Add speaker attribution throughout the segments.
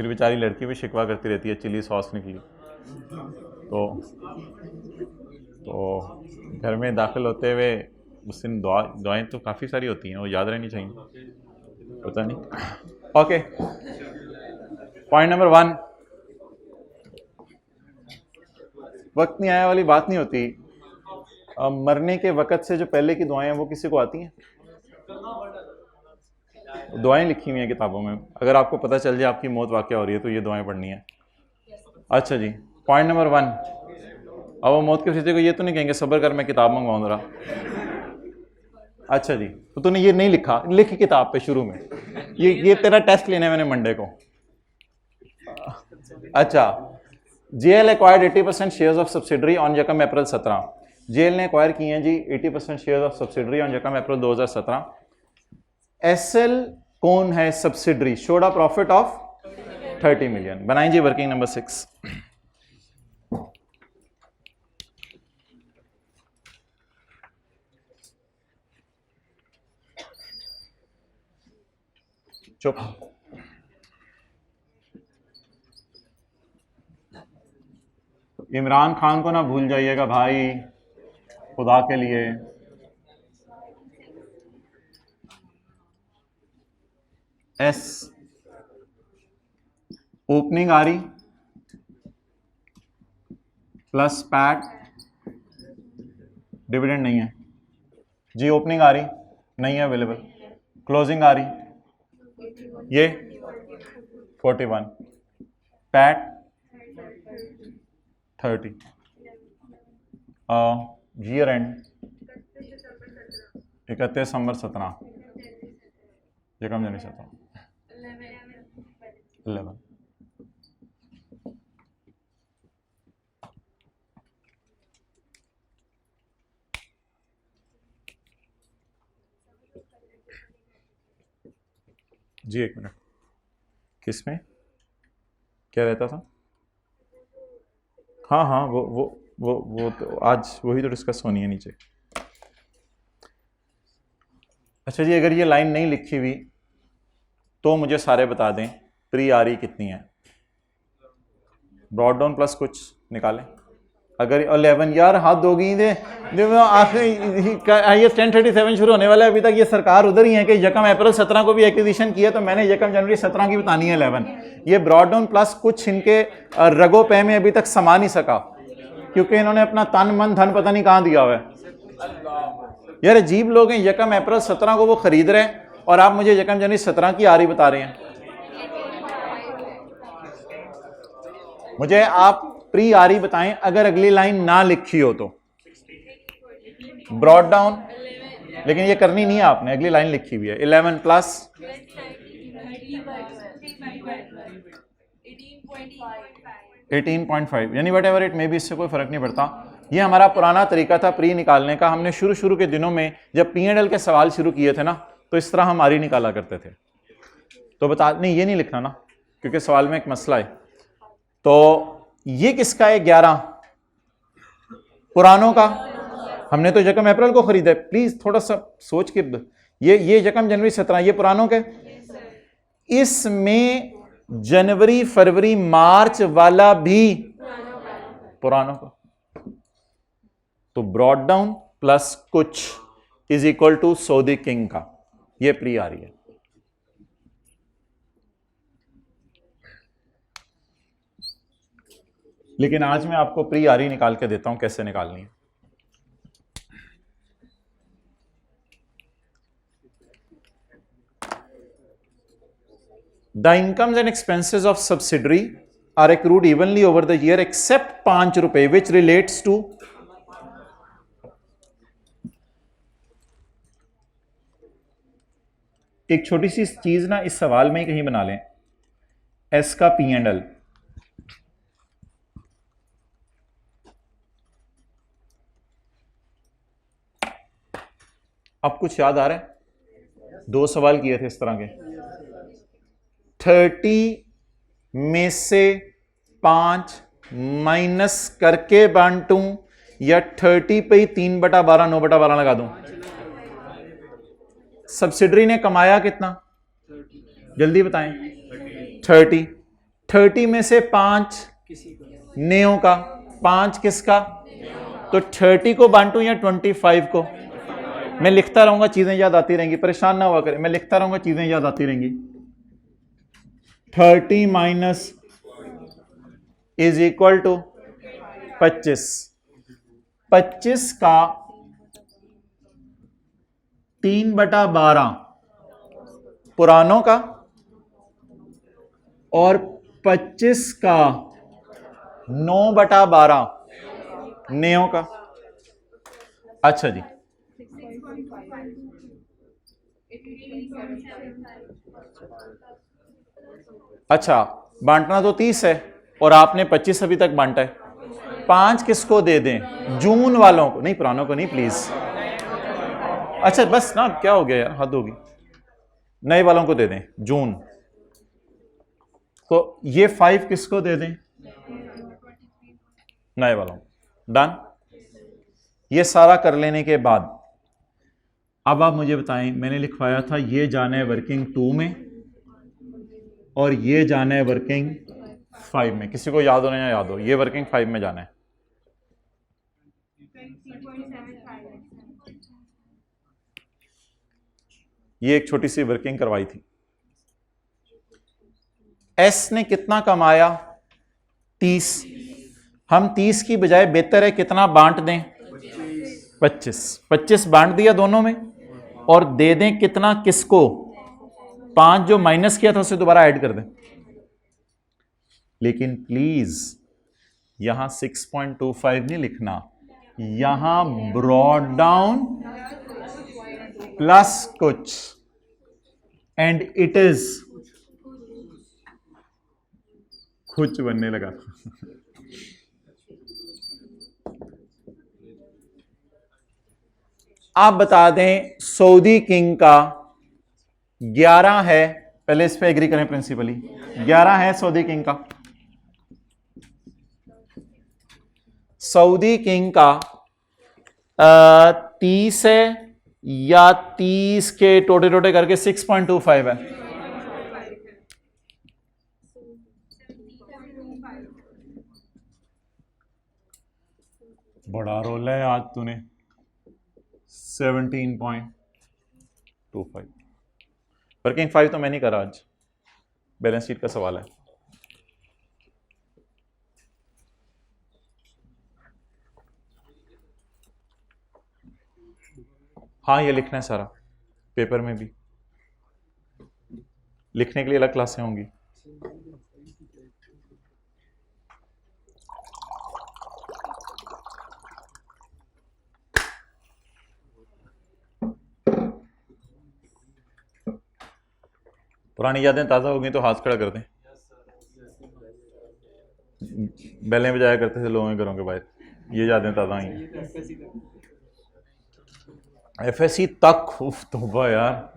Speaker 1: फिर बेचारी लड़की भी शिकवा करती रहती है चिली सॉस निकली। तो घर में दाखिल होते हुए उस दिन दुआएं तो काफ़ी सारी होती हैं, वो याद रहनी चाहिए, पता नहीं। ओके, पॉइंट नंबर 1, वक्त नहीं आया वाली बात नहीं होती। मरने के वक्त से जो पहले की दुआएं हैं वो किसी को आती हैं? दुआएं लिखी हुई हैं किताबों में, अगर आपको पता चल जाए आपकी मौत वाक़या हो रही है तो ये दुआएं पढ़नी है। अच्छा जी, पॉइंट नंबर 1, अब वो मौत के फरिश्ते को ये तो नहीं कहेंगे सब्र कर मैं किताब मंगवाऊँ जरा। अच्छा जी, तो तूने ये नहीं लिखा, लिख किताब पे शुरू में, ये तेरा टेस्ट लेना है मैंने मंडे को। अच्छा, JL acquired 80% shares of subsidiary on यकम अप्रैल 17। जेएल ने एक्वायर किए हैं जी 80% शेयर्स ऑफ सब्सिडरी ऑन यकम अप्रैल 2017। एसएल कौन है subsidiary? Showed a profit of 30 million. बनाएं जी वर्किंग नंबर 6। चुप। इमरान खान को ना भूल जाइएगा भाई, खुदा के लिए। एस ओपनिंग आ रही प्लस पैट, डिविडेंड नहीं है जी। ओपनिंग आ रही नहीं है अवेलेबल, क्लोजिंग आ रही ये 41, पैट 30, ईयर एंड 31 दिसंबर 17, ये कम जानी चाहता हूँ 11। जी एक मिनट, किस में क्या रहता था? हाँ हाँ, वो तो आज वही तो डिस्कस होनी है नीचे। अच्छा जी, अगर ये लाइन नहीं लिखी हुई तो मुझे सारे बता दें प्री आरी कितनी है। ब्रॉड डाउन प्लस कुछ निकालें। अगर 11 यार हाथ दोगी दे आखिर 10:37 शुरू होने वाला है, अभी तक ये सरकार उधर ही है कि यकम अप्रैल 17 को भी एक्विजिशन किया, तो मैंने यकम जनवरी 17 की बतानी है 11। ये ब्रॉड डाउन प्लस कुछ इनके रगो पे में अभी तक समा नहीं सका, क्योंकि इन्होंने अपना तन मन धन पता नहीं कहाँ दिया हुआ है। यार अजीब लोग हैं, यकम अप्रैल 17 को वो खरीद रहे हैं और आप मुझे यकम जनवरी 17 की आरी बता रहे हैं। मुझे आप प्री आरी बताएं अगर अगली लाइन ना लिखी हो तो। ब्रॉड डाउन, लेकिन ये करनी नहीं है आपने, अगली लाइन लिखी हुई है 11 प्लस 18.5, यानी what ever it may be, इससे कोई फर्क नहीं पड़ता। ये हमारा पुराना तरीका था प्री निकालने का। हमने शुरू के दिनों में जब P&L के सवाल शुरू किए थे ना, तो इस तरह हम आरी निकाला करते थे। तो बता नहीं, ये नहीं लिखना ना, क्योंकि सवाल में एक मसला है। तो ये किसका है? 11 पुरानों का। हमने तो यकम अप्रैल को खरीदा, प्लीज थोड़ा सा सोच के। ये यकम जनवरी 17, ये पुरानों के। इसमें जनवरी फरवरी मार्च वाला भी पुरानों का। तो ब्रॉड डाउन प्लस कुछ is equal to Saudi king का। ये प्री आ रही है। लेकिन आज मैं आपको प्री आरी निकाल के देता हूं कैसे निकालनी है। The incomes and expenses of subsidiary are accrued evenly over the year except 5 रुपए विच रिलेट्स टू। एक छोटी सी चीज ना इस सवाल में ही कहीं बना लें, एस का P&L। अब कुछ याद आ रहा है? 2 सवाल किए थे इस तरह के। 30 में से 5 माइनस करके बांटूं या 30 पे ही 3/12 9/12 लगा दूं? सब्सिडरी ने कमाया कितना? जल्दी बताएं। 30 30 में से 5 नेओ का, 5 किसका? तो 30 को बांटू या 25 को? मैं लिखता रहूंगा, चीजें याद आती रहेंगी, परेशान ना हुआ करें, मैं लिखता रहूंगा, चीजें याद आती रहेंगी। 30 माइनस इज इक्वल टू 25। 25 का 3/12 पुरानों का और 25 का 9/12 नयों का। अच्छा जी, अच्छा बांटना तो 30 है और आपने 25 अभी तक बांटा है। 5 किसको दे दें? जून वालों को, नहीं पुरानों को नहीं प्लीज। अच्छा बस ना, क्या हो गया यार, हद होगी। नए वालों को दे दें जून। तो ये 5 किसको दे दें? नए वालों को। डन। ये सारा कर लेने के बाद अब आप मुझे बताएं, मैंने लिखवाया था ये जाना है वर्किंग 2 में और ये जाना है वर्किंग 5 में। किसी को याद हो ना याद हो, ये वर्किंग 5 में जाना है। ये एक छोटी सी वर्किंग करवाई थी। एस ने कितना कमाया? 30। हम 30 की बजाय बेहतर है कितना बांट दें? 25। 25 बांट दिया दोनों में और दे दें कितना किसको? 5 जो माइनस किया था उसे दोबारा ऐड कर दें। लेकिन प्लीज यहां 6.25 नहीं लिखना, यहां ब्रॉड डाउन प्लस कुछ एंड इट इज कुछ बनने लगा। आप बता दें सऊदी किंग का 11 है, पहले इस पे एग्री करें प्रिंसिपली। 11 है सऊदी किंग का। सऊदी किंग का 30 है या 30 के टोटे टोटे करके 6.25 है? बड़ा रोल है आज तूने। 17.25। वर्किंग 5 तो मैं नहीं करा आज, बैलेंस शीट का सवाल है। हाँ ये लिखना है सारा, पेपर में भी लिखने के लिए अलग क्लासें होंगी। पुरानी यादें ताज़ा हो गई तो हाथ खड़ा कर दें। बैलें बजाया करते थे लोगों के घरों के बाहर, ये यादें ताज़ा आई। एफएससी तक, उफ तौबा यार।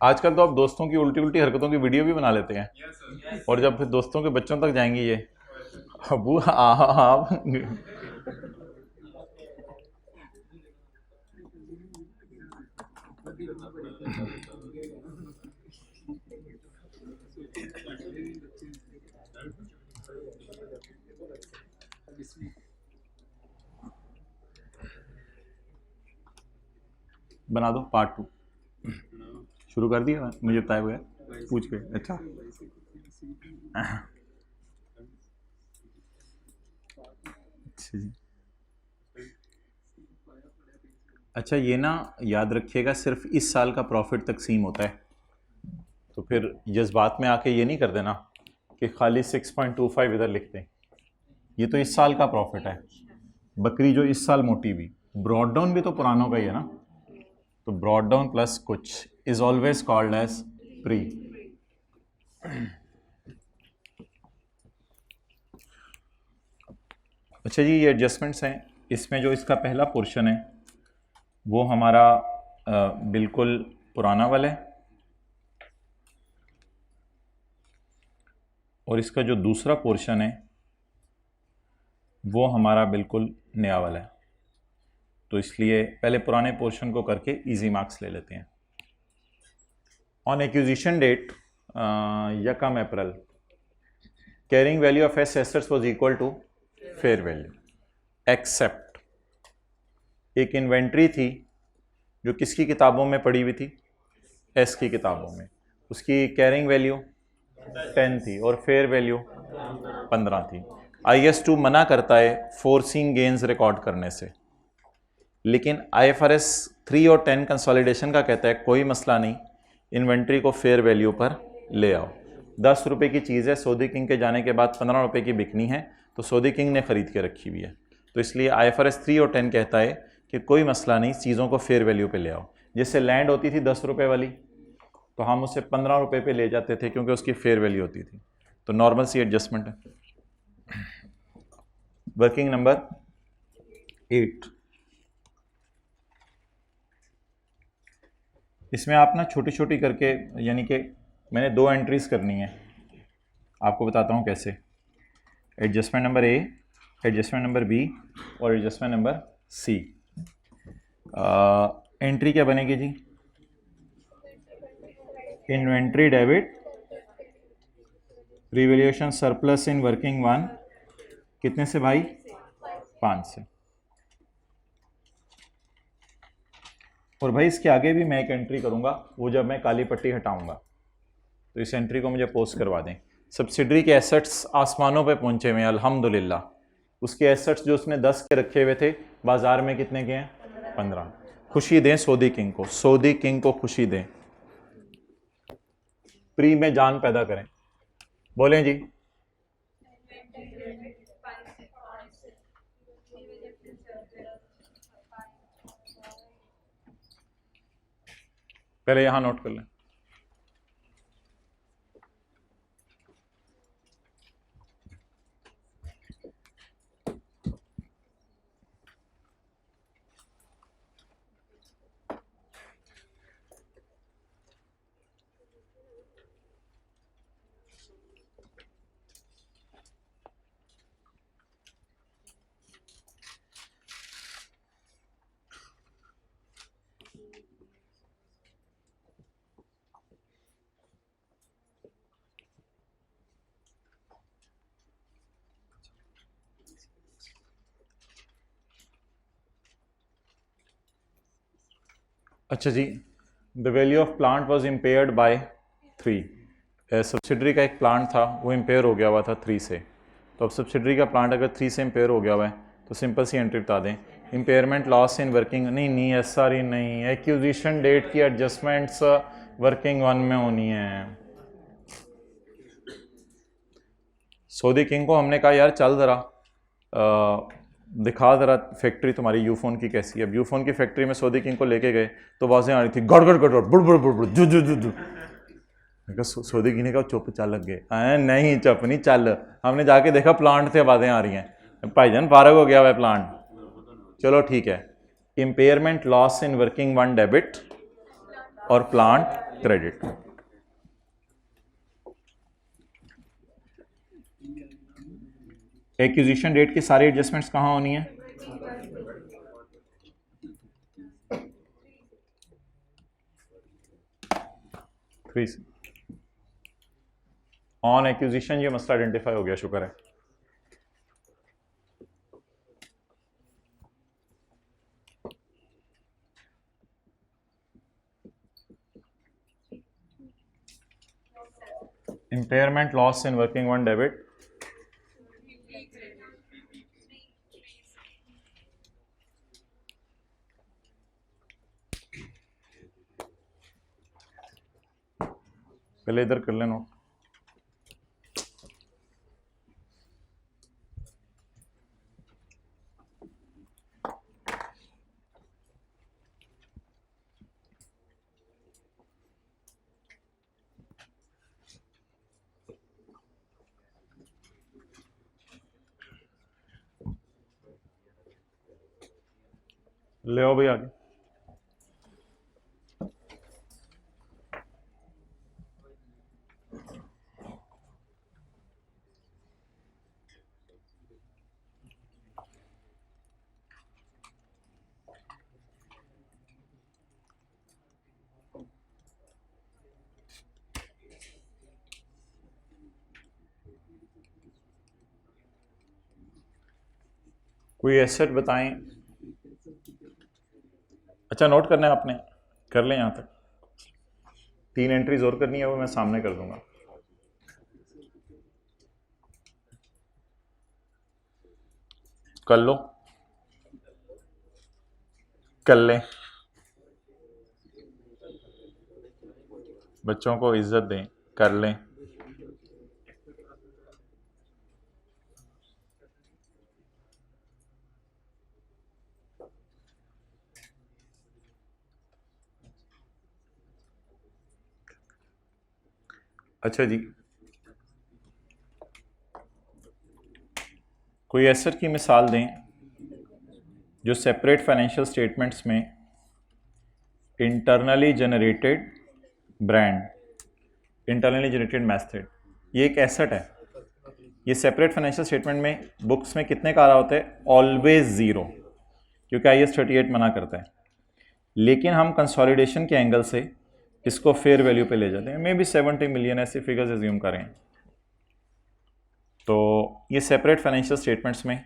Speaker 1: आजकल तो आप दोस्तों की उल्टी उल्टी हरकतों की वीडियो भी बना लेते हैं और जब फिर दोस्तों के बच्चों तक जाएंगी ये अबू आप बना दो पार्ट 2 शुरू कर दिया, मुझे बताया हुआ है पूछ के। अच्छा अच्छा ये ना याद रखिएगा, सिर्फ इस साल का प्रॉफिट तकसीम होता है, तो फिर जज्बात में आके ये नहीं कर देना कि खाली 6.25 इधर लिख दें। ये तो इस साल का प्रॉफिट है, बकरी जो इस साल मोटी हुई। ब्रॉड डाउन भी तो पुरानों का ही है ना, तो ब्रॉड डाउन प्लस कुछ is always called as pre. अच्छा जी ये एडजस्टमेंट्स हैं, इसमें जो इसका पहला पोर्शन है वो हमारा बिल्कुल पुराना वाला है और इसका जो दूसरा पोर्शन है वो हमारा बिल्कुल नया वाला है, तो इसलिए पहले पुराने पोर्शन को करके इजी मार्क्स ले लेते हैं। ऑन एक्विजिशन डेट यकम April, carrying value of S assets was equal to fair value, except एक इन्वेंट्री थी जो किसकी किताबों में पड़ी हुई थी, एस की किताबों में, उसकी कैरिंग वैल्यू 10 थी और फेयर वैल्यू 15 थी। IS2 मना करता है फोर्सिंग गेन्स रिकॉर्ड करने से, लेकिन IFRS 3 और 10 कंसोलिडेशन का कहता है कोई मसला नहीं, इन्वेंट्री को फेयर वैल्यू पर ले आओ। 10 रुपये की चीज़ है, सऊदी किंग के जाने के बाद 15 रुपये की बिकनी है, तो सऊदी किंग ने ख़रीद के रखी हुई है, तो इसलिए IFRS 3 और 10 कहता है कि कोई मसला नहीं, चीज़ों को फेयर वैल्यू पे ले आओ। जैसे लैंड होती थी 10 रुपये वाली, तो हम उसे 15 रुपये पे ले जाते थे क्योंकि उसकी फेयर वैल्यू होती थी, तो नॉर्मल सी एडजस्टमेंट है। वर्किंग नंबर 8, इसमें आप ना छोटी छोटी करके, यानी कि मैंने 2 एंट्रीज करनी है, आपको बताता हूँ कैसे। Adjustment number A, adjustment number B और एडजस्टमेंट नंबर सी। एंट्री क्या बनेगी जी, inventory debit revaluation surplus in working 1, कितने से भाई, 5 से। और भाई इसके आगे भी मैं एक एंट्री करूंगा, वो जब मैं काली पट्टी हटाऊंगा, तो इस एंट्री को मुझे पोस्ट करवा दें। सब्सिडरी के एसेट्स आसमानों पे पहुंचे हुए हैं अल्हम्दुलिल्लाह, उसके एसेट्स जो उसने 10 के रखे हुए थे, बाजार में कितने के हैं, 15। खुशी दें सऊदी किंग को, सऊदी किंग को खुशी दें, प्री में जान पैदा करें। बोलें जी, पहले यहां नोट कर लें। अच्छा जी, the value of plant was impaired by 3। Subsidiary का एक प्लांट था, वो इम्पेयर हो गया हुआ था 3 से, तो अब सब्सिडरी का प्लांट अगर 3 से इम्पेयर हो गया हुआ है तो सिंपल सी एंट्री बता दें, इम्पेयरमेंट लॉस इन वर्किंग, नहीं SRE नहीं, एक्विजिशन डेट की एडजस्टमेंट्स वर्किंग 1 में होनी है। सऊदी किंग को हमने कहा यार चल ज़रा दिखा ज़रा फैक्ट्री तुम्हारी यूफोन की कैसी है। अब यूफोन की फैक्ट्री में सऊदी किंग को लेके गए तो आवाज़ें आ रही थी, गड़ गड़ गड़ गड़ बुड़ बुड़ बुड़ बुड़ जु जु जु जु। सऊदी किंग ने कहा चुप चल लग गए, नहीं चुप नहीं चल, हमने जाके देखा प्लांट से आवाज़ें आ रही हैं, भाईजान फारग हो गया हुआ प्लांट। चलो ठीक है, impairment loss in working 1 debit और प्लांट क्रेडिट। एक्विजिशन रेट की सारी एडजस्टमेंट्स कहाँ होनी है, ऑन एक्विजिशन। ये मसला आइडेंटिफाई हो गया, शुक्र है। Impairment loss in working 1 debit, पहले इधर कर लेना। ले आओ भाई आगे। कोई एसेट बताएं। अच्छा नोट करना है आपने, कर लें यहाँ तक। 3 एंट्रीज और करनी है, वो मैं सामने कर दूंगा। कर लो, कर लें, बच्चों को इज्जत दें, कर लें। अच्छा जी, कोई एसेट की मिसाल दें जो सेपरेट फाइनेंशियल स्टेटमेंट्स में internally generated brand, internally generated method, ये एक एसेट है। ये सेपरेट फाइनेंशियल स्टेटमेंट में बुक्स में कितने का आ रहा होता है? ऑलवेज 0, क्योंकि IAS 38 मना करता है। लेकिन हम कंसोलिडेशन के एंगल से इसको फेयर वैल्यू पे ले जाते हैं, मे बी 70 मिलियन, ऐसे फिगर्स एज्यूम करें। तो ये सेपरेट फाइनेंशियल स्टेटमेंट्स में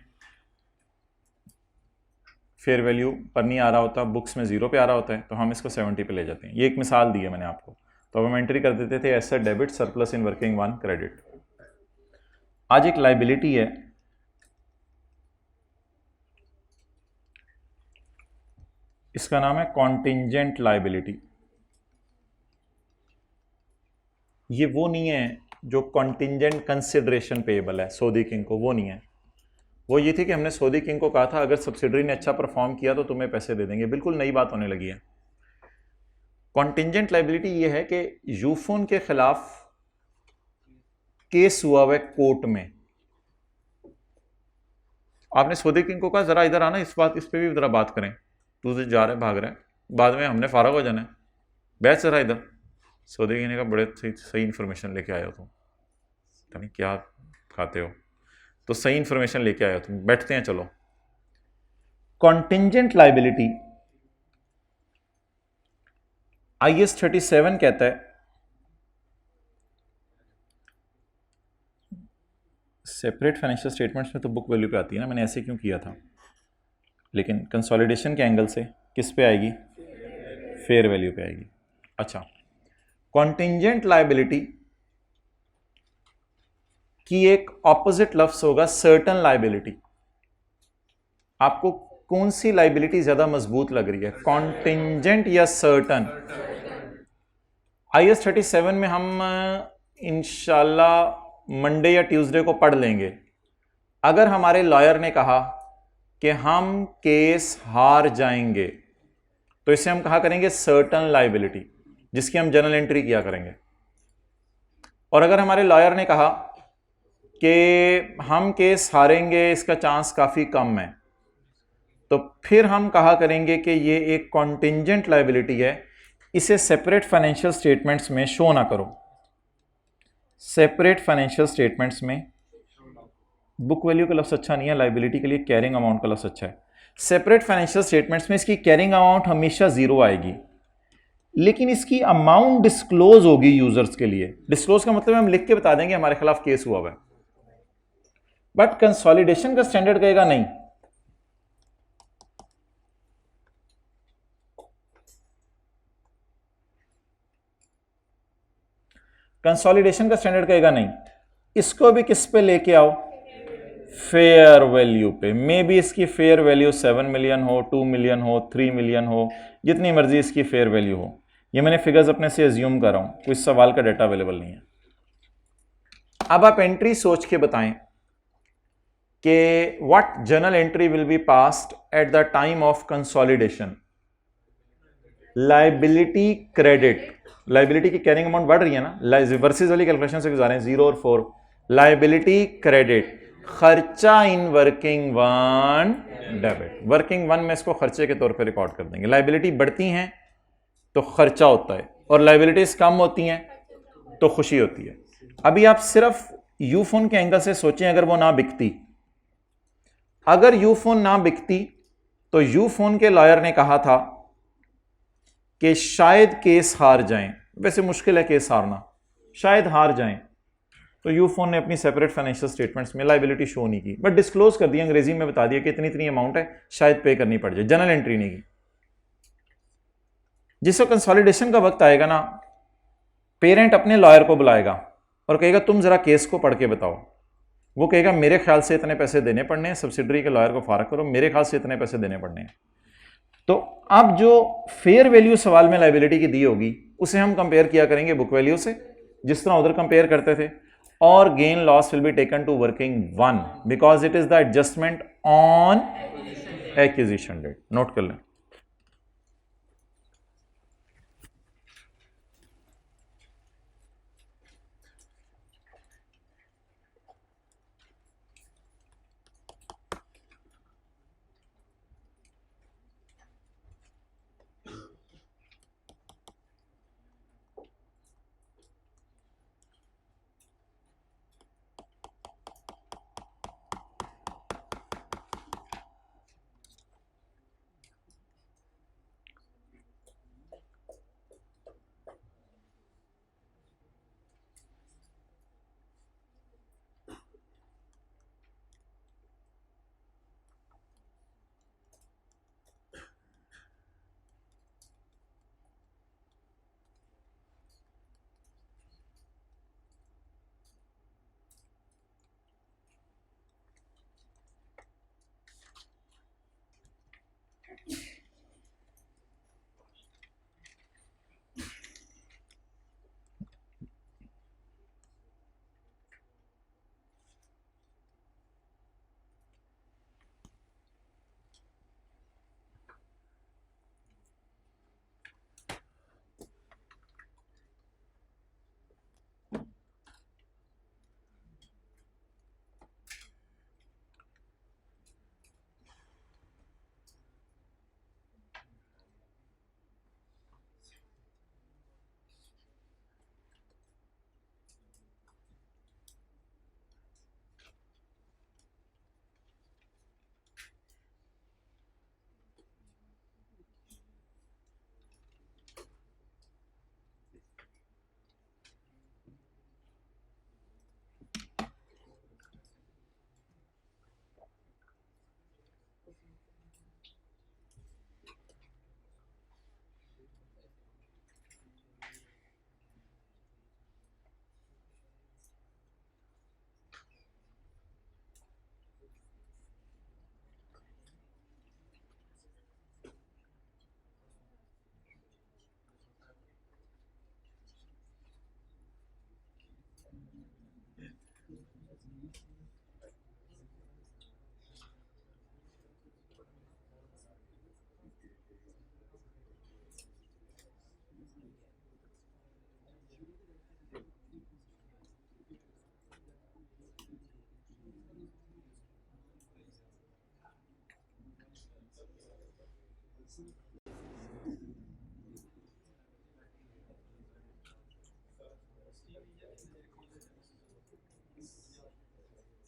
Speaker 1: फेयर वैल्यू पर नहीं आ रहा होता, बुक्स में 0 पे आ रहा होता है, तो हम इसको 70 पे ले जाते हैं। ये एक मिसाल दी है मैंने आपको। तो अब हम एंट्री कर देते थे asset debit surplus in working 1 credit. आज एक लाइबिलिटी है, इसका नाम है कॉन्टिंजेंट लाइबिलिटी। ये वो नहीं है जो कॉन्टिंजेंट कंसिडरेशन पेएबल है सऊदी किंग को, वो नहीं है। वो ये थी कि हमने सऊदी किंग को कहा था अगर सब्सिडरी ने अच्छा परफॉर्म किया तो तुम्हें पैसे दे देंगे। बिल्कुल नई बात होने लगी है। कॉन्टिंजेंट लाइबिलिटी ये है कि यूफोन के खिलाफ केस हुआ हुआ है कोर्ट में, आपने सऊदी किंग को कहा जरा इधर आना, इस पे भी जरा बात करें, तू तो जा रहा है, भाग रहा है, बाद में हमने फारग हो जाना है, बैठ जरा इधर। सऊदी किंग ने कहा बड़े सही इन्फॉर्मेशन लेके आए हो तुम, पता नहीं क्या खाते हो, तो सही इंफॉर्मेशन लेके आए हो तुम, बैठते हैं चलो। कॉन्टिंजेंट लाइबिलिटी IAS 37 कहता है सेपरेट फाइनेंशियल स्टेटमेंट्स में तो बुक वैल्यू पे आती है ना, मैंने ऐसे क्यों किया था, लेकिन कंसोलिडेशन के एंगल से किस पे आएगी? फेयर वैल्यू पे आएगी। अच्छा, कॉन्टिंजेंट लाइबिलिटी की एक ऑपोजिट लफ्ज होगा सर्टन लाइबिलिटी। आपको कौन सी लाइबिलिटी ज्यादा मजबूत लग रही है, कॉन्टिंजेंट या सर्टन? IAS 37 में हम इंशाल्लाह मंडे या ट्यूसडे को पढ़ लेंगे। अगर हमारे लॉयर ने कहा कि हम केस हार जाएंगे तो इसे हम कहा करेंगे सर्टन लाइबिलिटी, जिसकी हम जर्नल एंट्री किया करेंगे। और अगर हमारे लॉयर ने कहा कि हम केस हारेंगे, इसका चांस काफी कम है, तो फिर हम कहा करेंगे कि ये एक कॉन्टिंजेंट लाइबिलिटी है, इसे सेपरेट फाइनेंशियल स्टेटमेंट्स में शो ना करो। सेपरेट फाइनेंशियल स्टेटमेंट्स में बुक वैल्यू का लफ्ज अच्छा नहीं है, लाइबिलिटी के लिए कैरिंग अमाउंट का लफ्ज अच्छा है। सेपरेट फाइनेंशियल स्टेटमेंट्स में इसकी कैरिंग अमाउंट हमेशा 0 आएगी, लेकिन इसकी अमाउंट डिस्क्लोज होगी यूजर्स के लिए। डिस्क्लोज का मतलब हम लिख के बता देंगे हमारे खिलाफ केस हुआ है, बट कंसोलिडेशन का स्टैंडर्ड कहेगा नहीं। कंसोलिडेशन का स्टैंडर्ड कहेगा नहीं, इसको भी किस पे लेके आओ? फेयर वैल्यू पे। मे बी इसकी फेयर वैल्यू 7 मिलियन हो, 2 मिलियन हो, 3 मिलियन हो, जितनी मर्जी इसकी फेयर वैल्यू हो। ये मैंने फिगर्स अपने से एज्यूम कर रहा हूं, कोई सवाल का डाटा अवेलेबल नहीं है। अब आप एंट्री सोच के बताएं कि what journal entry will be passed at the time of consolidation. Liability credit, liability की कैरिंग अमाउंट बढ़ रही है ना, वर्सेस वाली कैलकुलेशन से गुजारे 0 और 4। लाइबिलिटी क्रेडिट, खर्चा इन वर्किंग 1 डेबिट। वर्किंग 1 में इसको खर्चे के तौर पे रिकॉर्ड कर देंगे। लाइबिलिटी बढ़ती हैं तो खर्चा होता है, और लाइबिलिटीज कम होती हैं तो खुशी होती है। अभी आप सिर्फ यूफोन के एंगल से सोचें, अगर वो ना बिकती, अगर यूफोन ना बिकती तो यूफोन के लॉयर ने कहा था कि शायद केस हार जाएं, वैसे मुश्किल है केस हारना, शायद हार जाएं, तो यूफोन ने अपनी सेपरेट फाइनेंशियल स्टेटमेंट्स में लाइबिलिटी शो नहीं की, बट डिस्क्लोज कर दिया, अंग्रेजी में बता दिया कि इतनी इतनी अमाउंट है, शायद पे करनी पड़ जाए, जनरल एंट्री नहीं की। जिसको कंसोलिडेशन का वक्त आएगा ना, पेरेंट अपने लॉयर को बुलाएगा और कहेगा तुम जरा केस को पढ़ के बताओ। वो कहेगा मेरे ख्याल से इतने पैसे देने पड़ने हैं, सब्सिडरी के लॉयर को फारग करो, मेरे ख्याल से इतने पैसे देने पड़ने हैं। तो अब जो फेयर वैल्यू सवाल में लाइबिलिटी की दी होगी उसे हम कंपेयर किया करेंगे बुक वैल्यू से, जिस तरह उधर कंपेयर करते थे, और gain loss will be taken to working one because it is the adjustment on acquisition date. Note कर लें।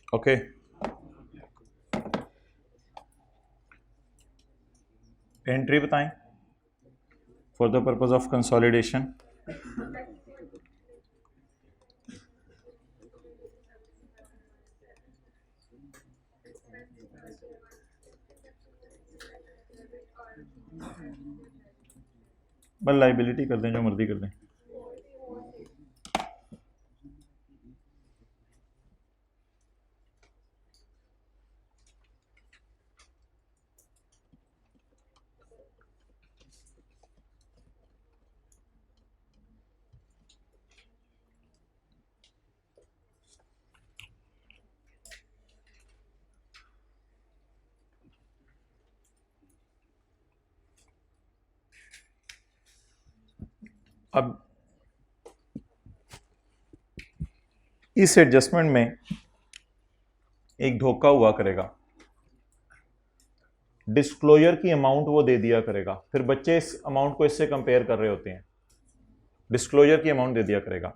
Speaker 1: ओके, एंट्री बताएं for the purpose of consolidation. बस लाइबिलिटी कर दें, जो मर्जी कर दें। अब इस एडजस्टमेंट में एक धोखा हुआ करेगा, डिस्क्लोजर की अमाउंट वो दे दिया करेगा, फिर बच्चे इस अमाउंट को इससे कंपेयर कर रहे होते हैं। डिस्क्लोजर की अमाउंट दे दिया करेगा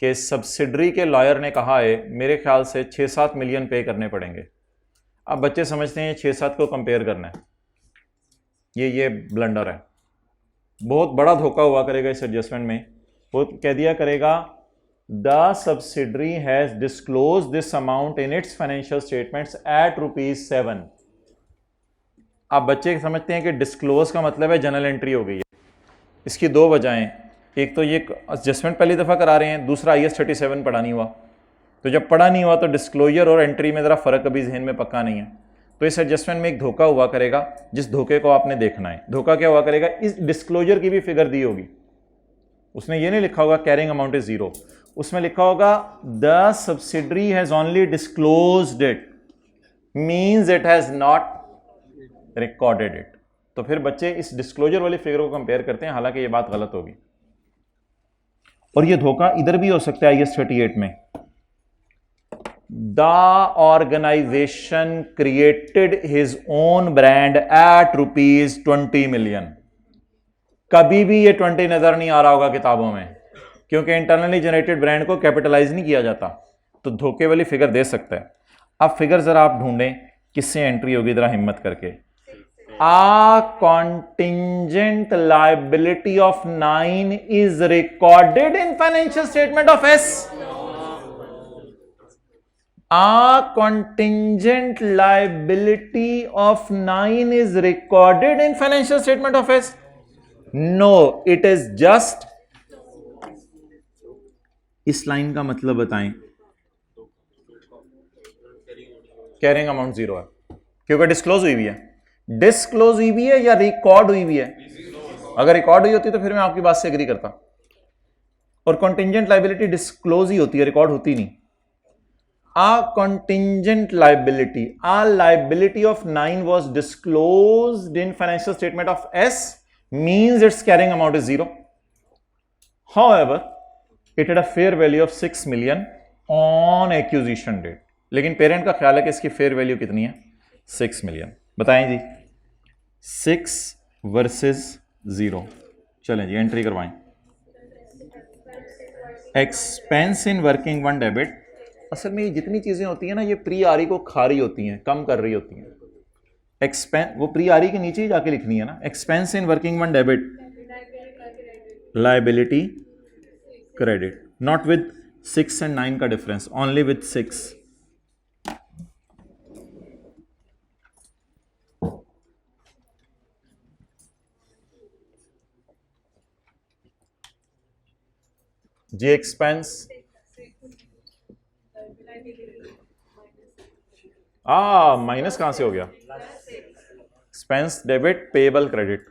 Speaker 1: कि सब्सिडरी के लॉयर ने कहा है मेरे ख्याल से 6-7 मिलियन पे करने पड़ेंगे। अब बच्चे समझते हैं 6-7 को कंपेयर करना है, ये ब्लंडर है। बहुत बड़ा धोखा हुआ करेगा इस एडजस्टमेंट में। वो कह दिया करेगा the subsidiary has disclose this amount in its financial statements at ₹7। आप बच्चे समझते हैं कि डिस्क्लोज का मतलब है जनरल एंट्री हो गई है। इसकी दो वजहें, एक तो ये एडजस्टमेंट पहली दफ़ा करा रहे हैं, दूसरा IAS 37 पढ़ा नहीं हुआ। तो जब पढ़ा नहीं हुआ तो डिस्क्लोजर और एंट्री में ज़रा फ़र्क अभी जहन में पक्का नहीं है। तो इस एडजस्टमेंट में एक धोखा हुआ करेगा, जिस धोखे को आपने देखना है। धोखा क्या हुआ करेगा, इस डिस्क्लोजर की भी फिगर दी होगी, उसने ये नहीं लिखा होगा कैरिंग अमाउंट इज 0, उसमें लिखा होगा the subsidiary has only disclosed it, means it has not recorded it. तो फिर बच्चे इस डिस्क्लोजर वाली फिगर को कंपेयर करते हैं, हालांकि ये बात गलत होगी। और ये धोखा इधर भी हो सकता है IAS 38 में। The organisation created his own brand at ₹20 million. कभी भी ये 20 नजर नहीं आ रहा होगा किताबों में, क्योंकि इंटरनली जनरेटेड ब्रांड को कैपिटलाइज नहीं किया जाता, तो धोखे वाली फिगर दे सकता है। अब फिगर जरा आप ढूंढें किससे एंट्री होगी, जरा हिम्मत करके। A contingent liability of 9 is recorded in financial statement of S. A contingent liability of 9 is recorded in financial statement of S. No, it is just, इस लाइन का मतलब बताएं। कैरिंग अमाउंट 0 है क्योंकि डिस्क्लोज हुई भी है। डिस्क्लोज हुई भी है या रिकॉर्ड हुई भी है? अगर रिकॉर्ड हुई होती तो फिर मैं आपकी बात से एग्री करता। और कॉन्टिंजेंट लाइबिलिटी डिस्क्लोज ही होती है, रिकॉर्ड होती नहीं। A contingent liability, a liability of 9 was disclosed in financial statement of S, means its carrying amount is 0. However, it had a fair value of 6 million on acquisition date. लेकिन parent का ख्याल है कि इसकी fair value कितनी है? 6 million. बताएं जी, 6 versus 0। चलें जी, एंट्री करवाएं। Expense in working one debit. असल में ये जितनी चीजें होती हैं ना, ये प्री आरी को खा रही होती हैं, कम कर रही होती हैं। एक्सपेंस वो प्री आरी के नीचे ही जाके लिखनी है ना। Expense in working one debit, liability credit, not with 6 and 9 का डिफरेंस, ओनली विद 6। जी एक्सपेंस माइनस कहां से हो गया? Expense debit payable credit.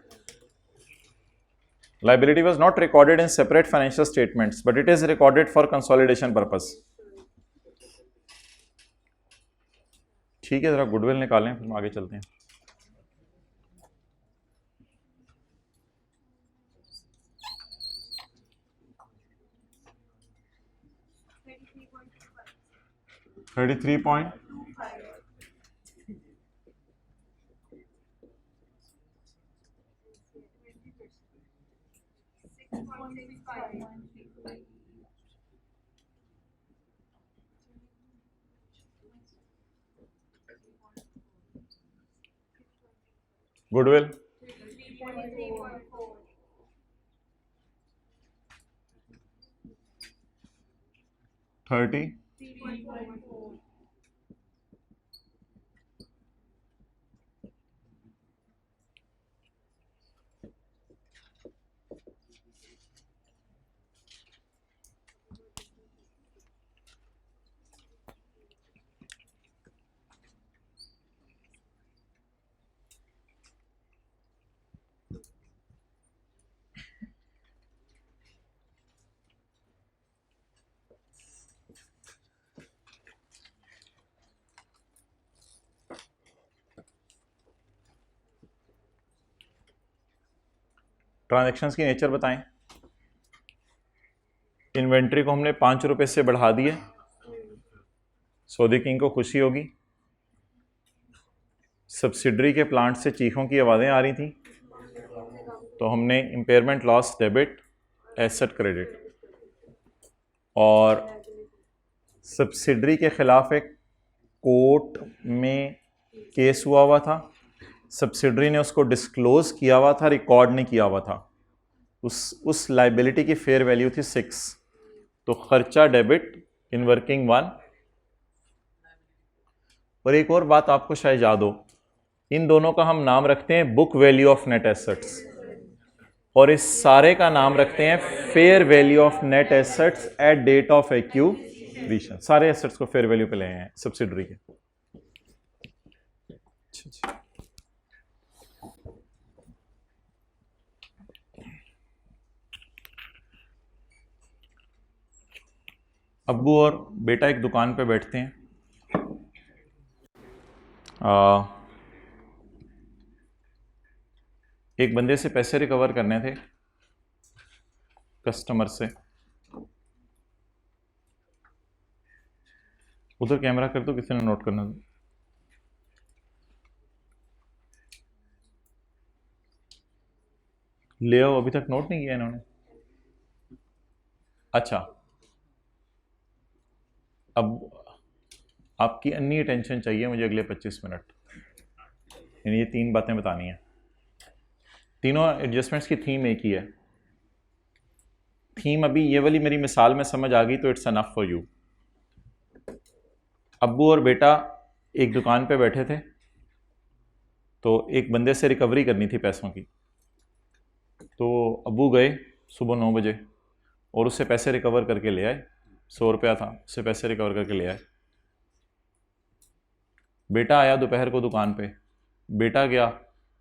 Speaker 1: Liability was not recorded in separate financial statements but it is recorded for consolidation purpose. ठीक है, जरा goodwill निकालें, फिर आगे चलते हैं। $33.25 गुडविल 30 ट्रांजैक्शंस की नेचर बताएं। इन्वेंट्री को हमने ₹5 से बढ़ा दिए, सौदे किंग को खुशी होगी। सब्सिडरी के प्लांट से चीखों की आवाज़ें आ रही थी, तो हमने impairment loss debit asset credit. और सब्सिडरी के खिलाफ एक कोर्ट में केस हुआ था, सब्सिडरी ने उसको डिस्क्लोज किया हुआ था, रिकॉर्ड नहीं किया हुआ था। उस लाइबिलिटी की फेयर वैल्यू थी 6। तो खर्चा डेबिट इन वर्किंग 1। और एक और बात आपको शायद याद हो, इन दोनों का हम नाम रखते हैं book value of net assets, और इस सारे का नाम रखते हैं fair value of net assets at date of acquisition. सारे एसेट्स को फेयर वैल्यू पे ले हैं सब्सिडरी के। अब्बू और बेटा एक दुकान पे बैठते हैं। एक बंदे से पैसे रिकवर करने थे कस्टमर से। उधर कैमरा कर दो, किसी ने नोट करना दो। ले आओ, अभी तक नोट नहीं किया इन्होंने। अच्छा, अब आपकी अन्नी अटेंशन चाहिए मुझे अगले 25 मिनट। यानी ये 3 बातें बतानी है। तीनों एडजस्टमेंट्स की थीम एक ही है। थीम अभी ये वाली मेरी मिसाल में समझ आ गई तो इट्स अनफ फॉर यू। अब्बू और बेटा एक दुकान पे बैठे थे, तो एक बंदे से रिकवरी करनी थी पैसों की। तो अब्बू गए सुबह 9 बजे और उससे पैसे रिकवर करके ले आए। 100 रुपया था, उससे पैसे रिकवर करके ले आए। बेटा आया दोपहर को दुकान पे। बेटा गया,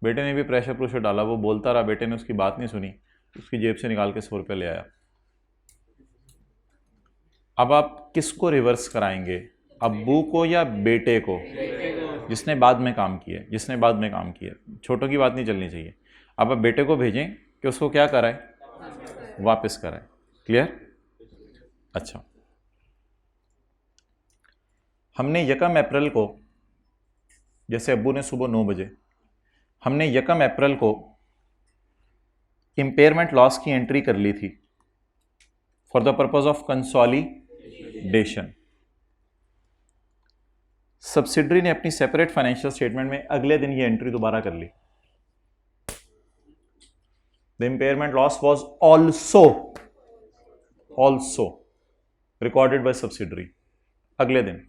Speaker 1: बेटे ने भी प्रेशर प्रूशर डाला, वो बोलता रहा, बेटे ने उसकी बात नहीं सुनी, उसकी जेब से निकाल के 100 रुपये ले आया। अब आप किसको रिवर्स कराएंगे, अब्बू को या बेटे को? जिसने बाद में काम किया, जिसने बाद में काम किया। छोटों की बात नहीं चलनी चाहिए। अब आप बेटे को भेजें कि उसको क्या कराए, वापस कराए। क्लियर? अच्छा, हमने 1 अप्रैल को, जैसे अब्बू ने सुबह 9 बजे, हमने 1 अप्रैल को इंपेयरमेंट लॉस की एंट्री कर ली थी for the purpose of consolidation. Subsidiary ने अपनी सेपरेट फाइनेंशियल स्टेटमेंट में अगले दिन ये एंट्री दोबारा कर ली। The impairment loss was also recorded by subsidiary. अगले दिन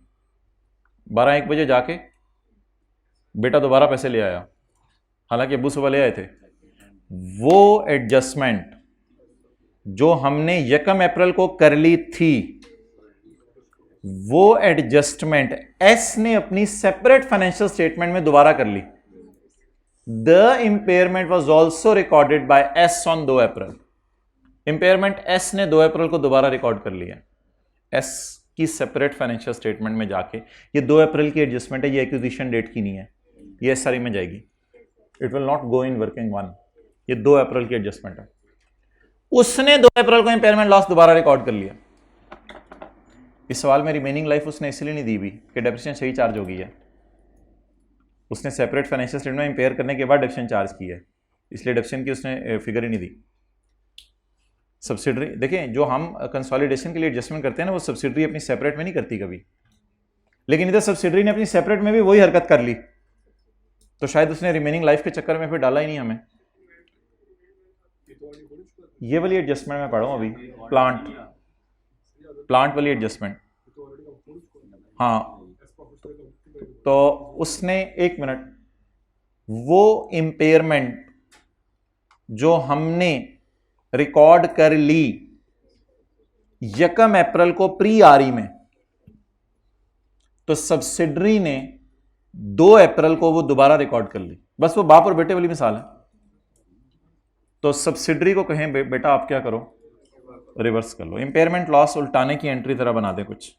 Speaker 1: 12-1 बजे जाके बेटा दोबारा पैसे ले आया, हालांकि अब्बू सुबह ले आए थे। वो एडजस्टमेंट जो हमने 1 अप्रैल को कर ली थी, वो एडजस्टमेंट एस ने अपनी सेपरेट फाइनेंशियल स्टेटमेंट में दोबारा कर ली। The impairment was also recorded by S on 2 April. Impairment S ने 2 अप्रैल को दोबारा रिकॉर्ड कर लिया एस की सेपरेट फाइनेंशियल स्टेटमेंट में जाके। ये 2 अप्रैल की एडजस्टमेंट है, ये एक्विजिशन डेट की नहीं है, ये एसआरई में जाएगी। It will not go in working 1। ये 2 अप्रैल की एडजस्टमेंट है। उसने 2 अप्रैल को इंपेयरमेंट लॉस दोबारा रिकॉर्ड कर लिया। इस सवाल में रिमेनिंग लाइफ उसने इसलिए नहीं दी भी कि डेप्रिसिएशन सही चार्ज हो गई है। उसने सेपरेट फाइनेंशियल स्टेटमेंट में इंपेयर करने के बाद डेप्रिसिएशन चार्ज की है, इसलिए डेप्रिसिएशन की उसने फिगर ही नहीं दी। सब्सिडरी देखें, जो हम कंसोलिडेशन के लिए एडजस्टमेंट करते हैं ना, वो सब्सिडरी अपनी सेपरेट में नहीं करती कभी, लेकिन इधर सब्सिडरी ने अपनी सेपरेट में भी वही हरकत कर ली, तो शायद उसने रिमेनिंग लाइफ के चक्कर में फिर डाला ही नहीं हमें। ये वाली एडजस्टमेंट मैं पढ़ा हूं अभी, प्लांट वाली एडजस्टमेंट। हाँ, तो उसने 1 मिनट, वो इंपेयरमेंट जो हमने रिकॉर्ड कर ली 1 अप्रैल को प्री आरई में, तो सब्सिडरी ने 2 अप्रैल को वो दोबारा रिकॉर्ड कर ली। बस वो बाप और बेटे वाली मिसाल है। तो सब्सिडरी को कहें बेटा आप क्या करो, रिवर्स कर लो, इंपेयरमेंट लॉस उल्टाने की एंट्री तरह बना दे कुछ।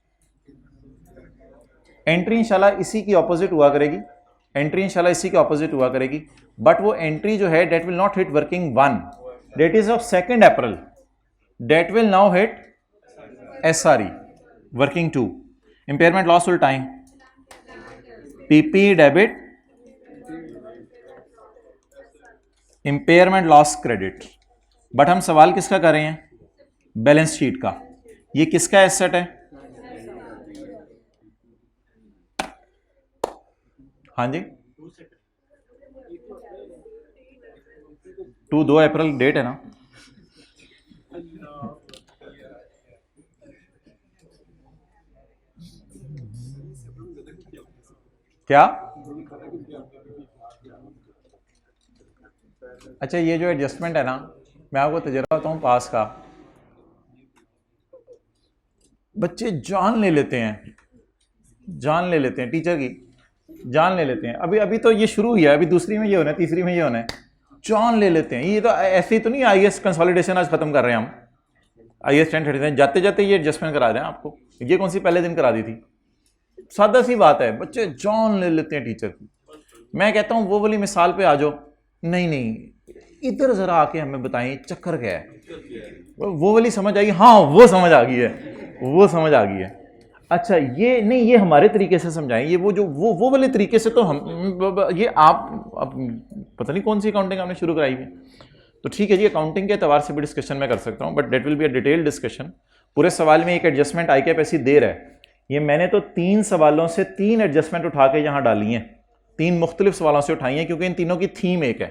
Speaker 1: एंट्री इंशाल्लाह इसी की ऑपोजिट हुआ करेगी, एंट्री इंशाल्लाह इसी की ऑपोजिट हुआ करेगी, बट वो एंट्री जो है that will not hit working 1, that is of 2 April, that will now hit SRE working 2। Impairment loss उल्टाएं, PP debit, impairment loss credit. But हम सवाल किसका कर रहे हैं, बैलेंस शीट का। ये किसका एसेट है, हाँ जी 2 अप्रैल डेट है ना। क्या? अच्छा, ये जो एडजस्टमेंट है ना, मैं आपको तजर्बा बताऊं पास का, बच्चे जान ले लेते हैं, जान ले लेते हैं टीचर की, जान ले लेते हैं। अभी अभी तो ये शुरू हुई है, अभी दूसरी में ये होना है, तीसरी में ये होना है, जान ले लेते हैं। ये तो ऐसे ही तो नहीं आईएएस कंसोलिडेशन आज खत्म कर रहे हैं हम, आईएएस 1039 जाते जाते ये एडजस्टमेंट करा रहे हैं आपको। ये कौन सी पहले दिन करा दी थी? सादा सी बात है, बच्चे जान ले लेते हैं टीचर की। मैं कहता हूं वो वाली मिसाल पे आ जाओ, नहीं नहीं इधर जरा आके हमें बताएं चक्कर क्या है। वो वाली समझ आई? हाँ वो समझ आ गई है, वो समझ आ गई है। अच्छा ये नहीं, ये हमारे तरीके से समझाएं, ये वो जो वो वाले तरीके से तो हम, ये आप पता नहीं कौन सी अकाउंटिंग आपने शुरू कराई है। तो ठीक है जी, अकाउंटिंग के एतबार से भी डिस्कशन मैं कर सकता हूँ, but that will be a detail discussion. पूरे सवाल में एक एडजस्टमेंट आई कैप ऐसी देर है, ये मैंने तो 3 सवालों से 3 एडजस्टमेंट उठा के यहां डाली हैं, 3 मुख्तलिफ सवालों से उठाई हैं, क्योंकि इन तीनों की थीम एक है।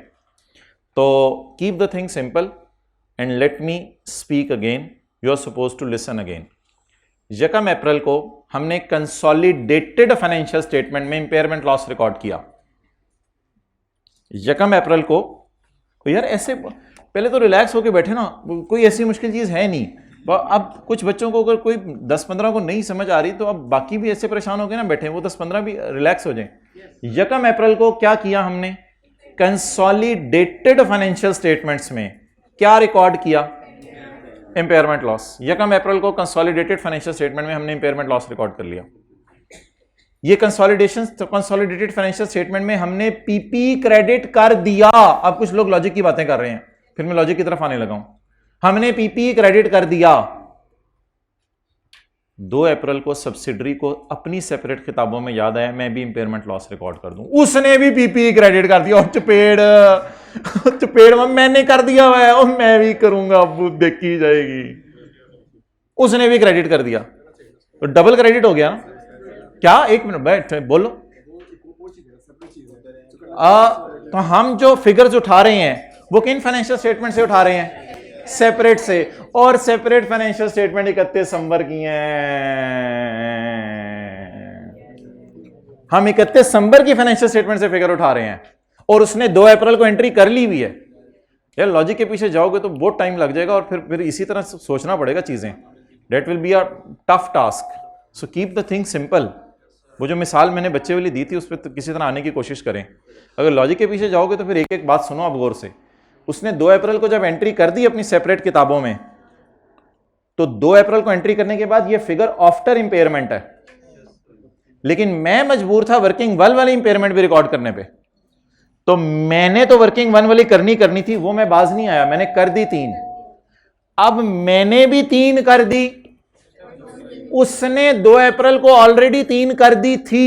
Speaker 1: तो keep the thing simple and let me speak again, you are suppose to listen again. 1 April को हमने कंसोलिडेटेड फाइनेंशियल स्टेटमेंट में इंपेयरमेंट लॉस रिकॉर्ड किया। 1 अप्रैल को, तो यार ऐसे पहले तो रिलैक्स होके बैठे ना, कोई ऐसी मुश्किल चीज है नहीं। अब कुछ बच्चों को अगर कोई 10-15 को नहीं समझ आ रही, तो अब बाकी भी ऐसे परेशान हो गए ना बैठे, वो 10-15 भी रिलैक्स हो जाए। 1 अप्रैल को क्या किया हमने? कंसोलिडेटेड फाइनेंशियल स्टेटमेंट्स में क्या रिकॉर्ड किया? Impairment loss. 1 अप्रैल को कंसोलिडेटेड फाइनेंशियल स्टेटमेंट में हमने इंपेयरमेंट लॉस रिकॉर्ड कर लिया। ये कंसोलिडेटेड फाइनेंशियल स्टेटमेंट में हमने पीपी क्रेडिट कर दिया। अब कुछ लोग लॉजिक की बातें कर रहे हैं, फिर मैं लॉजिक की तरफ आने लगा हूं। हमने पीपी क्रेडिट कर दिया। 2 अप्रैल को सब्सिडरी को अपनी सेपरेट किताबों में याद आया मैं भी इंपेयरमेंट लॉस रिकॉर्ड कर दूं, उसने भी पीपी क्रेडिट कर दिया। और चपेड़ मैंने कर दिया हुआ है, और मैं भी करूंगा, अब देखी जाएगी। उसने भी क्रेडिट कर दिया, तो डबल क्रेडिट हो गया ना। क्या? 1 मिनट बैठ बोलो। तो हम जो फिगर्स उठा रहे हैं वो किन फाइनेंशियल स्टेटमेंट से उठा रहे हैं? सेपरेट से। और सेपरेट फाइनेंशियल स्टेटमेंट 31 दिसंबर की हैं। हम 31 दिसंबर की फाइनेंशियल स्टेटमेंट से फिगर उठा रहे हैं, और उसने 2 अप्रैल को एंट्री कर ली हुई है। यार लॉजिक के पीछे जाओगे तो बहुत टाइम लग जाएगा, और फिर इसी तरह सोचना पड़ेगा चीजें। That will be a tough task, so keep the thing simple. वो जो मिसाल मैंने बच्चे वाली दी थी उस पर तो किसी तरह आने की कोशिश करें। अगर लॉजिक के पीछे जाओगे तो फिर एक एक बात सुनो आप गौर से। उसने 2 अप्रैल को जब एंट्री कर दी अपनी सेपरेट किताबों में, तो 2 अप्रैल को एंट्री करने के बाद ये फिगर आफ्टर इंपेयरमेंट है, लेकिन मैं मजबूर था वर्किंग 1 वाली इंपेयरमेंट भी रिकॉर्ड करने पे। तो मैंने तो वर्किंग 1 वाली करनी थी, वो मैं बाज नहीं आया, मैंने कर दी 3। अब मैंने भी 3 कर दी, उसने 2 अप्रैल को ऑलरेडी 3 कर दी थी,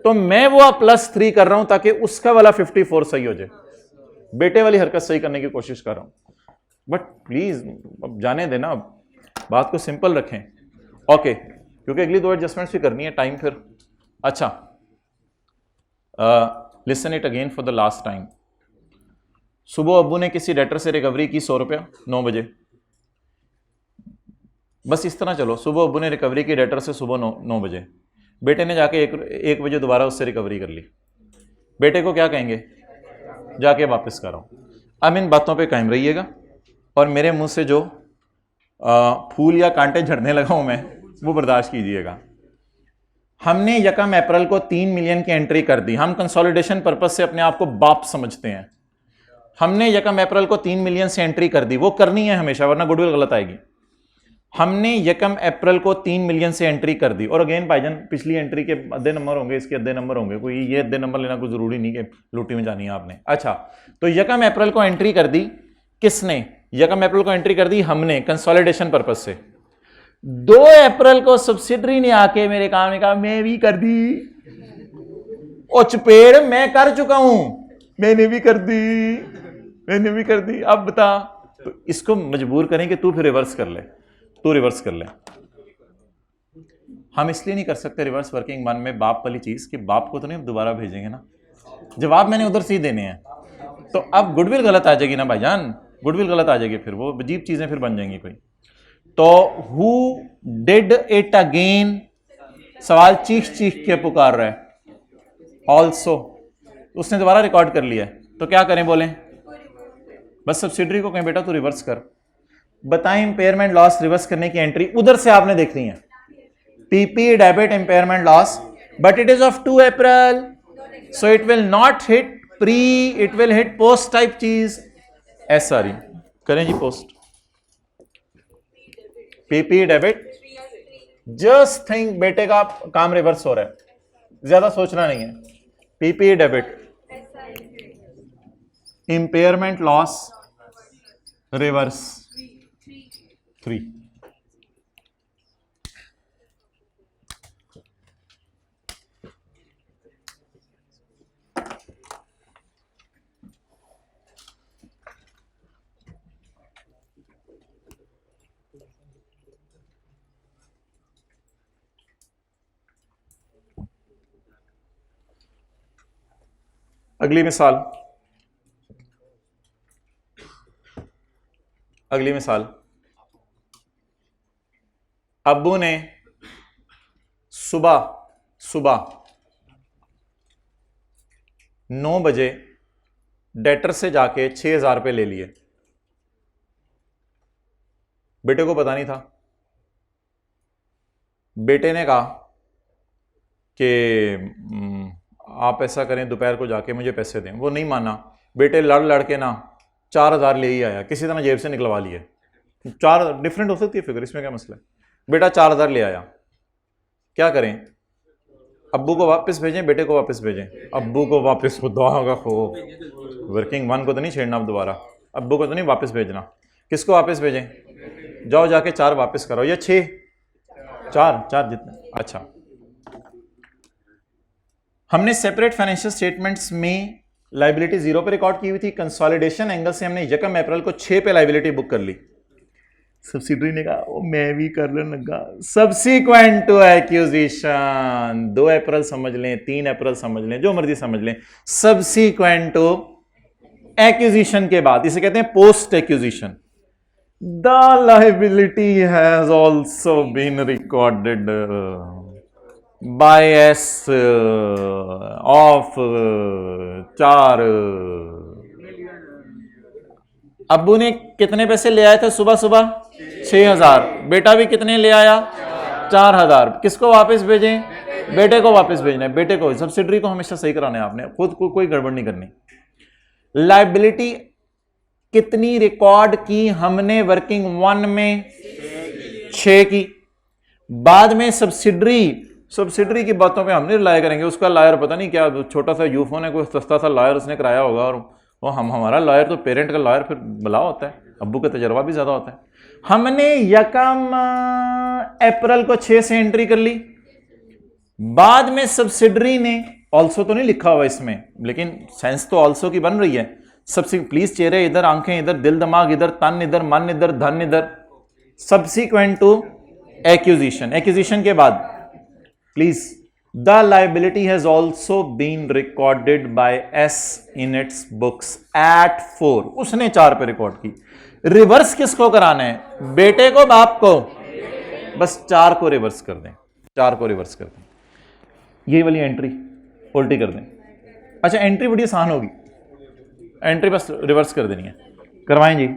Speaker 1: तो मैं वो +3 कर रहा हूं ताकि उसका वाला 54 सही हो जाए। बेटे वाली हरकत सही करने की कोशिश कर रहा हूं, बट प्लीज अब जाने देना, अब बात को सिंपल रखें। ओके, क्योंकि अगली 2 एडजस्टमेंट्स भी करनी है, टाइम फिर। अच्छा, listen it again for the last time. सुबह अब्बू ने किसी डेटर से रिकवरी की 100 रुपया 9 बजे। बस इस तरह चलो, सुबह अब्बू ने रिकवरी की डेटर से सुबह 9 बजे। बेटे ने जाके 1 बजे दोबारा उससे रिकवरी कर ली। बेटे को क्या कहेंगे? जाके वापस कराओ। अब इन बातों पे कायम रहिएगा, और मेरे मुंह से जो फूल या कांटे झड़ने लगा हूं मैं, वो बर्दाश्त कीजिएगा। हमने 1 अप्रैल को 3 मिलियन की एंट्री कर दी। हम कंसोलिडेशन पर्पस से अपने आप को बाप समझते हैं। हमने 1 अप्रैल को 3 मिलियन से एंट्री कर दी, वो करनी है हमेशा, वरना गुडविल गलत आएगी। हमने 1 अप्रैल को 3 मिलियन से एंट्री कर दी, और अगेन भाईजान पिछली एंट्री के अद्धे नंबर होंगे, इसके अद्धे नंबर होंगे, कोई ये अद्धे नंबर लेना कोई जरूरी नहीं कि लूटी में जानी है आपने। अच्छा, तो 1 अप्रैल को एंट्री कर दी किसने? 1 अप्रैल को एंट्री कर दी हमने कंसोलिडेशन पर्पस से। 2 अप्रैल को सब्सिडरी ने आके मेरे काम ने कहा मैं भी कर दी। ओ चपेड़, मैं कर चुका हूं, मैंने भी कर दी, अब बता। तो इसको मजबूर करें कि तू फिर रिवर्स कर ले, तू रिवर्स कर ले। हम इसलिए नहीं कर सकते रिवर्स वर्किंग 1 में बाप वाली चीज, कि बाप को तो नहीं दोबारा भेजेंगे ना, जवाब मैंने उधर से ही देने हैं। तो अब गुडविल गलत आ जाएगी ना भाईजान, गुडविल गलत आ जाएगी, फिर वो अजीब चीजें फिर बन जाएंगी कोई। तो हु डिड इट अगेन, सवाल चीख चीख के पुकार रहा है। ऑल्सो, उसने दोबारा रिकॉर्ड कर लिया है, तो क्या करें बोलें? बस सब्सिडरी को कहें बेटा तू रिवर्स कर। बताएं इंपेयरमेंट लॉस रिवर्स करने की एंट्री उधर से आपने देखनी है, PP debit impairment loss, but it is of 2 April, so it will not hit pre, it will hit post type चीज। सॉरी करें जी post, PP debit, just think बेटे का काम रिवर्स हो रहा है, ज्यादा सोचना नहीं है। PP debit impairment loss reverse 3, अगली मिसाल, अगली मिसाल, अब्बू ने सुबह 9 बजे डेटर से जाके 6,000 रुपये ले लिए। बेटे को पता नहीं था। बेटे ने कहा कि आप ऐसा करें दोपहर को जाके मुझे पैसे दें। वो नहीं माना। बेटे लड़ के ना 4,000 ले ही आया, किसी तरह जेब से निकलवा लिए। 4 डिफरेंट हो सकती है फिगर, इसमें क्या मसला है। बेटा 4,000 ले आया, क्या करें? अब्बू को वापस भेजें, बेटे को वापस भेजें? अब्बू को वापस, खुदा का खो, वर्किंग वन को तो नहीं छेड़ना अब दोबारा, अब्बू को तो नहीं वापस भेजना। किसको वापस भेजें? जाओ जाके 4 वापस करो, या 6, 4 जितने। अच्छा, हमने सेपरेट फाइनेंशियल स्टेटमेंट्स में लायबिलिटी 0 पे रिकॉर्ड की हुई थी। कंसोलिडेशन एंगल से हमने 1 अप्रैल को 6 पे लायबिलिटी बुक कर ली। सब्सिडरी ने कहा ओ मैं भी कर लगा। सब्सिक्वेंट टू एक्यूजिशन, 2 अप्रैल समझ लें, 3 अप्रैल समझ लें, जो मर्जी समझ लें, सब्सिक्वेंट टू एक्यूजिशन के बाद, इसे कहते हैं post acquisition, the liability has also been recorded by S of 4। अब्बू ने कितने पैसे ले आए थे सुबह सुबह? 6,000। बेटा भी कितने ले आया? 4,000। किसको वापस भेजें? बेटे को वापस भेजना है। बेटे को, सब्सिडरी को हमेशा सही कराना है आपने, खुद को कोई गड़बड़ नहीं करनी। लायबिलिटी कितनी रिकॉर्ड की हमने वर्किंग वन में? 6 की। बाद में सब्सिडरी की बातों पे हम नहीं रिलाय करेंगे। उसका लॉयर पता नहीं क्या, छोटा सा यूफोन है, कोई सस्ता सा लॉयर उसने कराया होगा, और वो हमारा लॉयर तो पेरेंट का लॉयर फिर भला होता है, अब्बू का तजर्बा भी ज्यादा होता है। हमने 1 अप्रैल को 6 से एंट्री कर ली। बाद में सब्सिडरी ने, ऑल्सो तो नहीं लिखा हुआ इसमें, लेकिन सेंस तो ऑल्सो की बन रही है। प्लीज चेहरे इधर, आंखें इधर, दिल दिमाग इधर, तन इधर, मन इधर, धन इधर। सब्सिक्वेंट टू एक्यूजिशन के बाद, please, the liability has also been recorded by S in its books at 4। उसने 4 पे रिकॉर्ड की। रिवर्स किसको कराना है? बेटे को, बाप को? बस 4 को रिवर्स कर दें, 4 को रिवर्स कर दें। ये वाली एंट्री उल्टी कर दें। अच्छा, एंट्री बड़ी आसान होगी, एंट्री बस रिवर्स कर देनी है। करवाएं जी।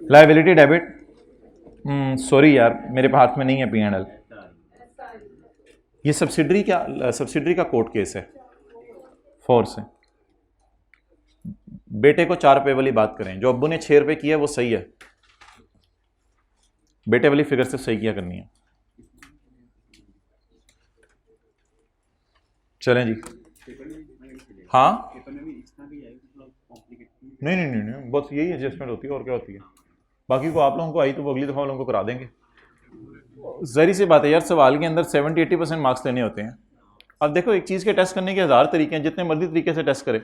Speaker 1: लायबिलिटी डेबिट, सॉरी यार मेरे हाथ में नहीं है P&L। ये सब्सिडरी का कोर्ट केस है 4 से। बेटे को 4 रुपए वाली बात करें, जो अब्बू ने 6 रुपए किया वो सही है, बेटे वाली फिगर से सही किया करनी है। चलें जी। हाँ नहीं, बस यही एडजस्टमेंट होती है और क्या होती है। बाकी को आप लोगों को आई तो वो अगली दफा लोगों को करा देंगे। जहरी सी बात है यार, सवाल के अंदर 70-80% मार्क्स लेने होते हैं। अब देखो, एक चीज़ के टेस्ट करने के 1000 तरीके हैं, जितने मर्जी तरीके से टेस्ट करें।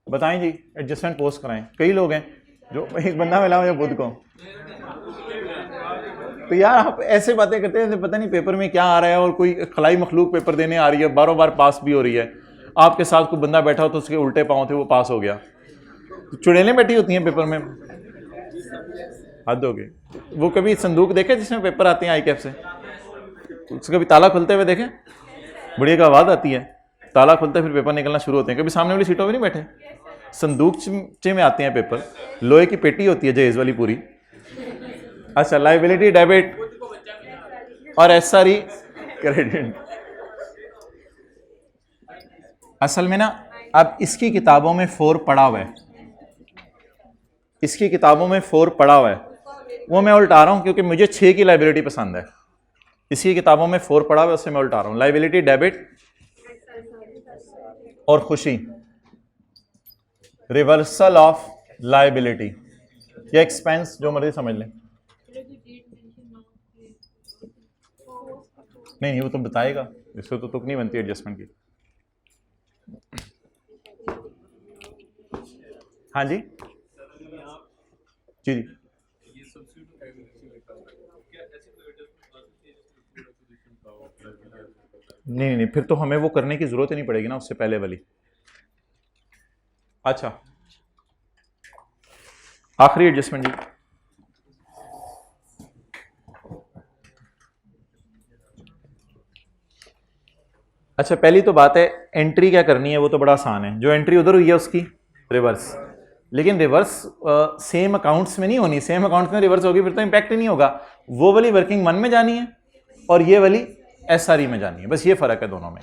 Speaker 1: बताएं जी, एडजस्टमेंट पोस्ट कराएं। कई लोग हैं जो, एक बंदा मिला मुझे बुध को, तो यार आप ऐसे बातें करते हैं पता नहीं पेपर में क्या आ रहा है, और कोई खलाई मखलूक पेपर देने आ रही है, बारों बार पास भी हो रही है। आपके साथ कोई बंदा बैठा हो तो उसके उल्टे पाँव थे, वो पास हो गया। चुड़ैलें बैठी होती हैं पेपर में, हद हो गई। वो कभी संदूक देखे जिसमें पेपर आते हैं आई कैप से? उसका कभी ताला खुलते हुए देखे? बुढ़िया की आवाज आती है, ताला खुलता है, फिर पेपर निकलना शुरू होते हैं। कभी सामने वाली सीटों में नहीं बैठे, संदूकचे में आते हैं पेपर, लोहे की पेटी होती है जहेज वाली पूरी। अच्छा, लाइबिलिटी, डेबिट और एसआरई क्रेडिट। असल में ना अब इसकी किताबों में 4 पड़ा हुआ है, इसकी किताबों में 4 पड़ा हुआ है, वो मैं उल्टा रहा हूं क्योंकि मुझे 6 की लाइबिलिटी पसंद है। इसकी किताबों में 4 पड़ा हुआ है, उससे मैं उल्टा रहा हूं। लाइबिलिटी, डेबिट और खुशी, रिवर्सल ऑफ लाइबिलिटी या एक्सपेंस, जो मर्जी समझ लें। नहीं वो तो बताएगा, इससे तो तुक नहीं बनती एडजस्टमेंट की। हाँ जी जी नहीं, फिर तो हमें वो करने की जरूरत ही नहीं पड़ेगी ना उससे पहले वाली। अच्छा, आखिरी एडजस्टमेंट जी। अच्छा, पहली तो बात है एंट्री क्या करनी है, वो तो बड़ा आसान है। जो एंट्री उधर हुई है उसकी रिवर्स, लेकिन रिवर्स सेम अकाउंट्स में नहीं होनी। सेम अकाउंट्स में रिवर्स होगी फिर तो इंपैक्ट ही नहीं होगा। वो वाली वर्किंग 1 में जानी है और ये वाली एसआरई में जानी है, बस ये फर्क है दोनों में।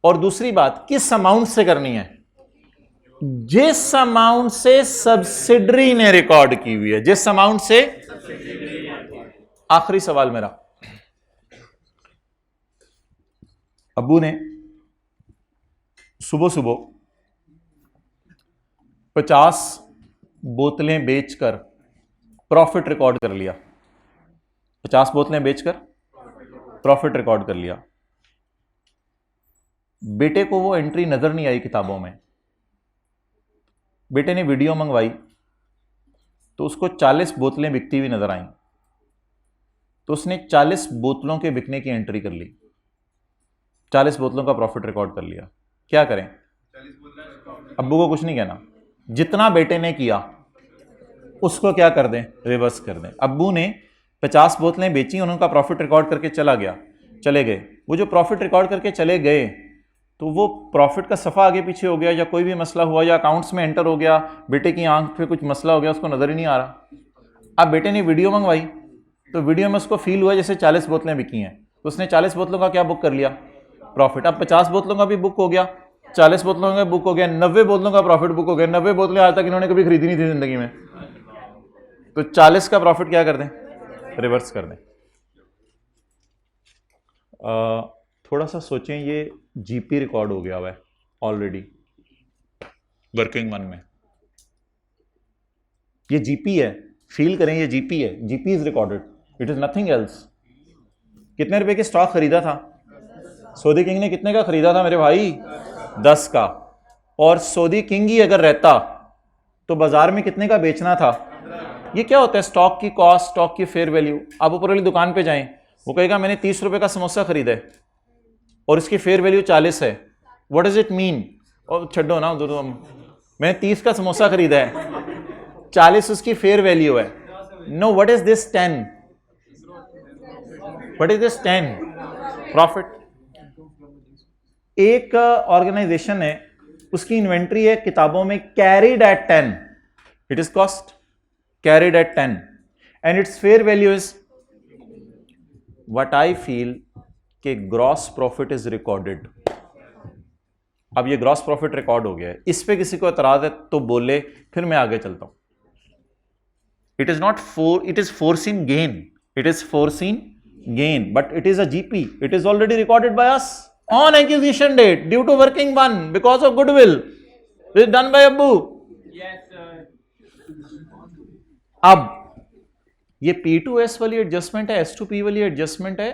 Speaker 1: और दूसरी बात, किस अमाउंट से करनी है? जिस अमाउंट से सब्सिडरी ने रिकॉर्ड की हुई है, जिस अमाउंट से। आखिरी सवाल मेरा, अब्बू ने सुबह सुबह 50 बोतलें बेचकर प्रॉफिट रिकॉर्ड कर लिया। 50 बोतलें बेचकर प्रॉफिट रिकॉर्ड कर लिया। बेटे को वो एंट्री नजर नहीं आई किताबों में। बेटे ने वीडियो मंगवाई तो उसको 40 बोतलें बिकती हुई नजर आई, तो उसने 40 बोतलों के बिकने की एंट्री कर ली, 40 बोतलों का प्रॉफिट रिकॉर्ड कर लिया। क्या करें? अब्बू को कुछ नहीं कहना, जितना बेटे ने किया उसको क्या कर दें, रिवर्स कर दें। अब्बू ने 50 बोतलें बेची, उनका प्रॉफिट रिकॉर्ड करके चले गए। वो जो प्रॉफिट रिकॉर्ड करके चले गए तो वो प्रॉफिट का सफ़ा आगे पीछे हो गया, या कोई भी मसला हुआ, या अकाउंट्स में एंटर हो गया, बेटे की आंख पे कुछ मसला हो गया, उसको नज़र ही नहीं आ रहा। अब बेटे ने वीडियो मंगवाई तो वीडियो में उसको फील हुआ जैसे 40 बोतलें बिकी हैं, तो उसने 40 बोतलों का क्या बुक कर लिया, प्रॉफिट। अब 50 बोतलों का भी बुक हो गया, 40 बोतलों का बुक हो गया, 90 बोतलों का प्रॉफिट बुक हो गया। 90 बोतलें आज तक इन्होंने कभी खरीदी नहीं थी जिंदगी में, तो 40 का प्रॉफिट क्या कर दें, रिवर्स कर दें। थोड़ा सा सोचें, ये जीपी रिकॉर्ड हो गया हुआ है ऑलरेडी वर्किंग 1 में, ये जीपी है, फील करें ये जीपी है, GP is recorded, it is nothing else. कितने रुपए के स्टॉक खरीदा था सऊदी किंग ने? कितने का खरीदा था मेरे भाई? 10 का। और सऊदी किंग ही अगर रहता तो बाजार में कितने का बेचना था? ये क्या होता है, स्टॉक की कॉस्ट, स्टॉक की फेयर वैल्यू। आप ऊपर वाली दुकान पे जाएं, वो कहेगा मैंने 30 रुपए का समोसा खरीदा है और इसकी फेयर वैल्यू 40 है। What does it mean? और छड्डो ना, मैंने 30 का समोसा खरीदा है, 40 उसकी फेयर वैल्यू है। No, what is this 10? What is this 10? Profit. एक ऑर्गेनाइजेशन है, उसकी इन्वेंट्री है किताबों में carried at 10, it is cost carried at 10 and its fair value is, what I feel कि ग्रॉस प्रॉफिट इज रिकॉर्डेड। अब ये ग्रॉस प्रॉफिट रिकॉर्ड हो गया है, इस पे किसी को एतराज है तो बोले, फिर मैं आगे चलता हूं। It is not it is foreseen gain, it is foreseen gain, but it is a GP, it is already recorded by us on acquisition date due to working 1 because of goodwill. It is done by Abbu. Yes sir. अब ये P2S वाली adjustment है, S2P वाली adjustment है,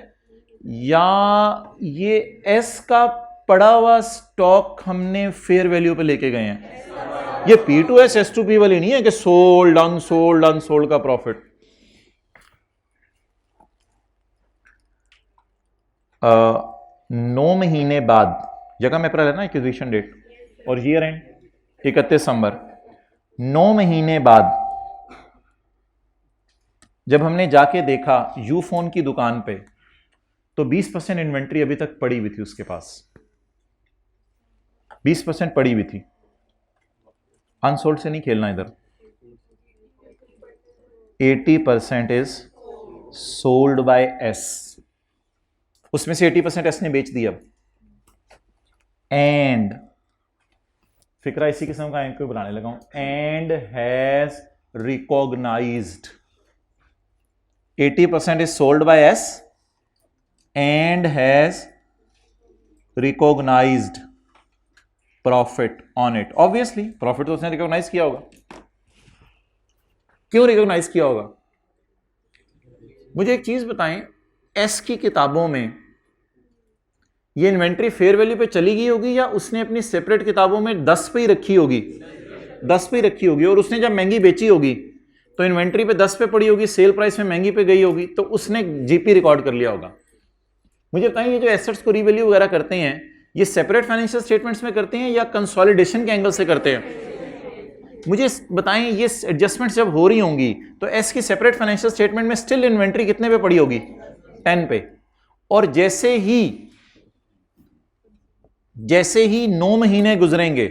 Speaker 1: या ये S का पड़ा हुआ स्टॉक हमने फेयर वैल्यू पे लेके गए हैं? ये P2S S2P वाली नहीं है कि सोल्ड अनसोल्ड का प्रॉफिट। 9 महीने बाद, जगह में अप्रैल है ना एक्विजिशन डेट, और ईयर एंड 31 दिसंबर, 9 महीने बाद जब हमने जाके देखा यूफोन की दुकान पे तो 20% इन्वेंट्री अभी तक पड़ी हुई थी उसके पास, 20% पड़ी हुई थी। अनसोल्ड से नहीं खेलना इधर। 80% इज सोल्ड बाय एस, उसमें से 80% एस ने बेच दिया। एंड फिक्रा इसी किस्म का क्यों बनाने लगा हूं, and has recognised 80% is sold by S and has recognised profit on it. Obviously profit तो उसने रिकॉग्नाइज किया होगा। क्यों रिकॉग्नाइज किया होगा? मुझे एक चीज बताएं, एस की किताबों में ये इन्वेंट्री फेयर वैल्यू पे चली गई होगी या उसने अपनी सेपरेट किताबों में 10 पे ही रखी होगी? 10 पे ही रखी होगी। और उसने जब महंगी बेची होगी तो इन्वेंट्री पे 10 पे पड़ी होगी, सेल प्राइस में महंगी पे गई होगी, तो उसने जीपी रिकॉर्ड कर लिया होगा। मुझे बताएं, ये जो एसेट्स को रीवैल्यू वगैरह करते हैं, ये सेपरेट फाइनेंशियल स्टेटमेंट्स में करते हैं या कंसोलिडेशन के एंगल से करते हैं? मुझे बताएं, ये एडजस्टमेंट्स जब हो रही होंगी तो एस की सेपरेट फाइनेंशियल स्टेटमेंट में स्टिल इन्वेंट्री कितने पे पड़ी होगी? 10 पे। और जैसे ही 9 महीने गुजरेंगे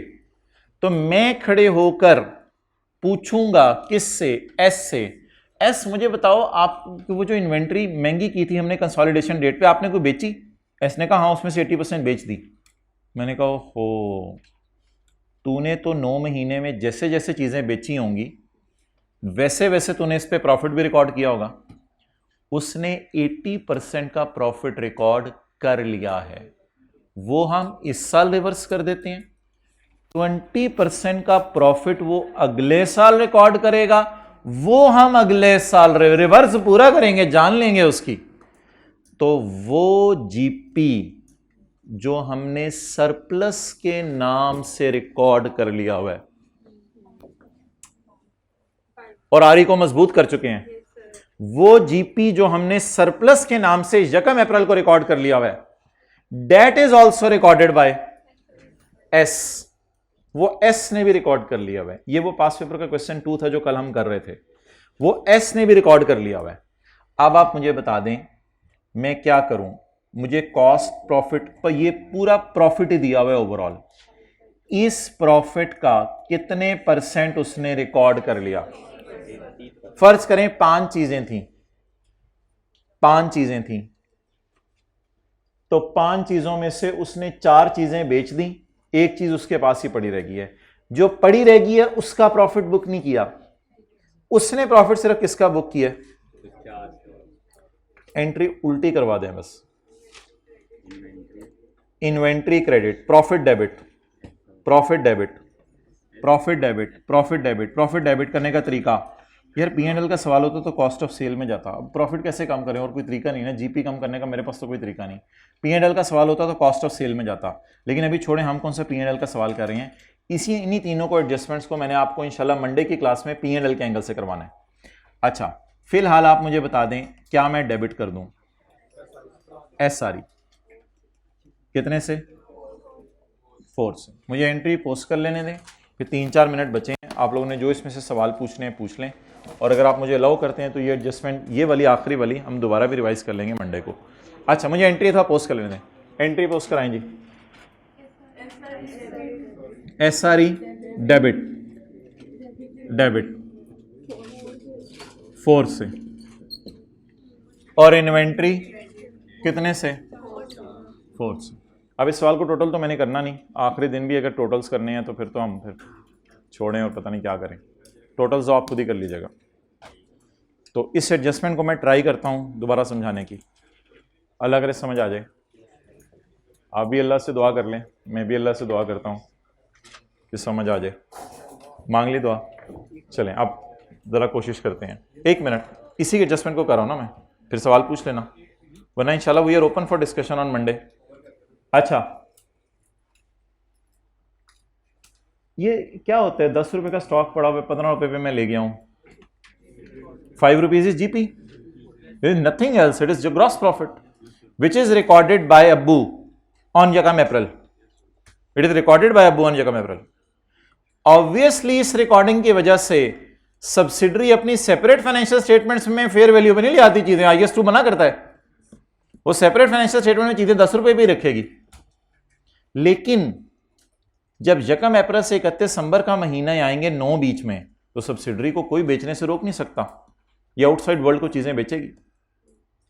Speaker 1: तो मैं खड़े होकर पूछूंगा किससे? एस से। एस मुझे बताओ, आप वो जो इन्वेंट्री महंगी की थी हमने कंसोलिडेशन डेट पे, आपने कोई बेची? एस ने कहा हाँ, उसमें से 80% बेच दी। मैंने कहा हो, तूने तो 9 महीने में जैसे जैसे चीजें बेची होंगी वैसे वैसे तूने इस पे प्रॉफिट भी रिकॉर्ड किया होगा। उसने 80% का प्रॉफिट रिकॉर्ड कर लिया है, वो हम इस साल रिवर्स कर देते हैं। 20% का प्रॉफिट वो अगले साल रिकॉर्ड करेगा, वो हम अगले साल रिवर्स पूरा करेंगे, जान लेंगे उसकी। तो वो जीपी जो हमने सरप्लस के नाम से रिकॉर्ड कर लिया हुआ है और आरी को मजबूत कर चुके हैं, वो जीपी जो हमने सरप्लस के नाम से 1 अप्रैल को रिकॉर्ड कर लिया हुआ है, that is also recorded by S. वो एस ने भी रिकॉर्ड कर लिया हुआ है। ये वो पास पेपर का क्वेश्चन 2 था जो कल हम कर रहे थे, वो एस ने भी रिकॉर्ड कर लिया हुआ है। अब आप मुझे बता दें मैं क्या करूं? मुझे कॉस्ट प्रॉफिट पर ये पूरा प्रॉफिट ही दिया हुआ है ओवरऑल, इस प्रॉफिट का कितने % उसने रिकॉर्ड कर लिया? फर्ज करें 5 चीजें थी, 5 चीजें थी, तो 5 चीजों में से उसने 4 चीजें बेच दी, एक चीज उसके पास ही पड़ी रह गई है। जो पड़ी रह गई है उसका प्रॉफिट बुक नहीं किया, उसने प्रॉफिट सिर्फ किसका बुक किया? एंट्री उल्टी करवा दें बस, inventory credit, profit debit, profit debit, profit debit, profit debit. Profit debit करने का तरीका, यार P&L का सवाल होता तो कॉस्ट ऑफ सेल में जाता, अब प्रॉफिट कैसे कम करें, और कोई तरीका नहीं ना, जीपी कम करने का मेरे पास तो कोई तरीका नहीं। P&L का सवाल होता तो कॉस्ट ऑफ सेल में जाता, लेकिन अभी छोड़े, हम कौन सा P&L का सवाल कर रहे हैं। इन्हीं तीनों को एडजस्टमेंट्स को मैंने आपको इंशाल्लाह मंडे की क्लास में P&L के एंगल से करवाना है। अच्छा, फिलहाल आप मुझे बता दें क्या मैं डेबिट कर दूं? SRE कितने से? 4 से। मुझे एंट्री पोस्ट कर लेने दें, फिर 3-4 मिनट बचे हैं, आप लोगों ने जो इसमें से सवाल पूछने हैं पूछ लें, और अगर आप मुझे अलाउ करते हैं तो ये एडजस्टमेंट, ये वाली आखिरी वाली हम दोबारा भी रिवाइज कर लेंगे मंडे को। अच्छा, मुझे एंट्री था पोस्ट कर लेने दें, एंट्री पोस्ट कराएं जी। SRE डेबिट, डेबिट 4 से, और इन्वेंट्री कितने से? 4 से। अब इस सवाल को टोटल तो मैंने करना नहीं, आखिरी दिन भी अगर टोटल्स करने हैं तो फिर तो हम फिर छोड़ें और पता नहीं क्या करें, टोटल्स तो आप खुद ही कर लीजिएगा। तो इस एडजस्टमेंट को मैं ट्राई करता हूं दोबारा समझाने की, अल्लाह करे समझ आ जाए। आप भी अल्लाह से दुआ कर लें, मैं भी अल्लाह से दुआ करता हूं कि समझ आ जाए। मांग ली दुआ। चलें अब ज़रा कोशिश करते हैं। 1 मिनट, इसी के एडजस्टमेंट को कर रहा हूं ना मैं, फिर सवाल पूछ लेना, वरना इंशाल्लाह we are open for discussion on Monday. अच्छा, ये क्या होता है? 10 रुपए का स्टॉक पड़ा हुआ, 15 रुपए पे मैं ले गया हूं, 5 rupees is GP, nothing else, it is gross profit which is recorded by अब्बू on 1 April. It is recorded by अब्बू ऑन 1 अप्रैल। ऑब्वियसली इस रिकॉर्डिंग की वजह से सब्सिडरी अपनी सेपरेट फाइनेंशियल स्टेटमेंट्स में फेयर वैल्यू में नहीं ले आती चीजें, IAS 2 मना करता है। वो सेपरेट फाइनेंशियल स्टेटमेंट में चीजें 10 रुपए भी रखेगी, लेकिन जब यकम अप्रैल से 31 दिसंबर का महीना आएंगे 9 बीच में, तो सब्सिडरी को कोई बेचने से रोक नहीं सकता। ये आउटसाइड वर्ल्ड को चीजें बेचेगी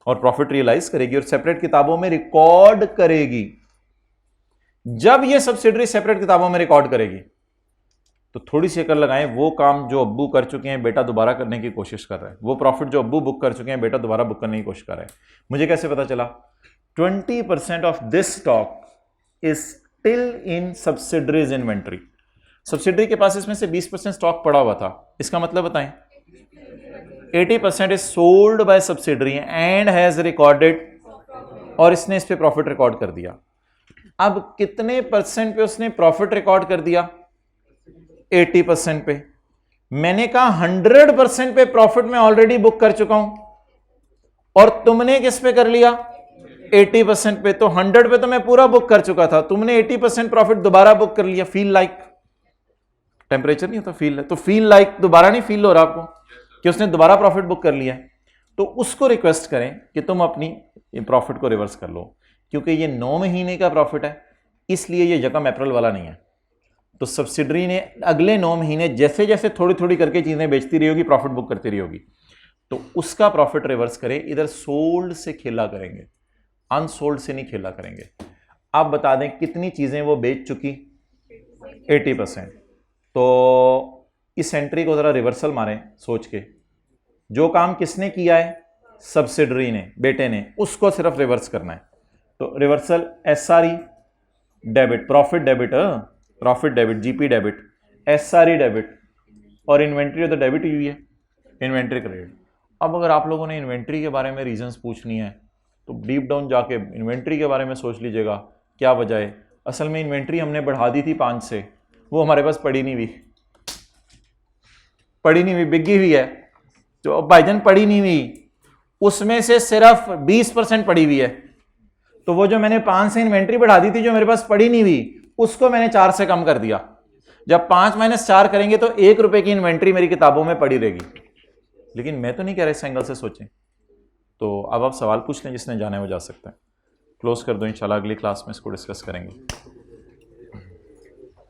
Speaker 1: और प्रॉफिट रियलाइज करेगी और सेपरेट किताबों में रिकॉर्ड करेगी। जब ये सब्सिडरी सेपरेट किताबों में रिकॉर्ड करेगी तो थोड़ी सी अकल लगाएं, वो काम जो अब्बू कर चुके हैं बेटा दोबारा करने की कोशिश कर रहा है, वो प्रॉफिट जो अब्बू बुक कर चुके हैं बेटा दोबारा बुक करने की कोशिश कर रहा है। मुझे कैसे पता चला? 20% of this stock is still in subsidiaries inventory. Subsidiary के पास इसमें से 20% स्टॉक पड़ा हुआ था, इसका मतलब बताएं 80% is sold bye subsidiary and has recorded, और इसने इस पे प्रॉफिट रिकॉर्ड कर दिया। अब कितने परसेंट पे उसने प्रॉफिट रिकॉर्ड कर दिया? 80% पे। मैंने कहा 100% पे प्रॉफिट मैं ऑलरेडी बुक कर चुका हूं, और तुमने किस पे कर लिया? 80% पे। तो 100 पे तो मैं पूरा बुक कर चुका था, तुमने 80% प्रॉफिट दोबारा बुक कर लिया। फील लाइक टेम्परेचर नहीं होता, फील है, तो फील लाइक दोबारा नहीं फील हो रहा आपको कि उसने दोबारा प्रॉफिट बुक कर लिया है। तो उसको रिक्वेस्ट करें कि तुम अपनी प्रॉफिट को रिवर्स कर लो, क्योंकि ये 9 महीने का प्रॉफिट है, इसलिए ये यकम अप्रैल वाला नहीं है। तो सब्सिडरी ने अगले 9 महीने जैसे जैसे थोड़ी थोड़ी करके चीजें बेचती रही होगी, प्रॉफिट बुक करती रही होगी, तो उसका प्रॉफिट रिवर्स करें। इधर सोल्ड से खेला करेंगे, अनसोल्ड से नहीं खेला करेंगे। आप बता दें कितनी चीजें वो बेच चुकी? 80%। तो इस एंट्री को जरा रिवर्सल मारें सोच के। जो काम किसने किया है? सब्सिडरी ने, बेटे ने, उसको सिर्फ रिवर्स करना है। तो reversal SRE debit, profit debit, profit debit, GP debit, SRE debit, और इन्वेंट्री तो डेबिट हुई है, इन्वेंट्री क्रेडिट। अब अगर आप लोगों ने इन्वेंट्री के बारे में रीजंस पूछनी है तो डीप डाउन जाके इन्वेंट्री के बारे में सोच लीजिएगा क्या वजह है। असल में इन्वेंट्री हमने बढ़ा दी थी 5 से, वो हमारे पास पड़ी नहीं हुई, बिकी हुई है। जो भाईजान पड़ी नहीं हुई, उसमें से सिर्फ 20% पड़ी हुई है। तो वो जो मैंने 5 से इन्वेंट्री बढ़ा दी थी, जो मेरे पास पड़ी नहीं हुई, उसको मैंने 4 से कम कर दिया। जब 5 - 4 करेंगे तो 1 रुपए की इन्वेंट्री मेरी किताबों में पड़ी रहेगी। लेकिन मैं तो नहीं कह रहा इस एंगल से सोचें। तो अब आप सवाल पूछ लें, जिसने जाना है वो जा सकता है। क्लोज कर दो, इंशाल्लाह अगली क्लास में इसको डिस्कस करेंगे।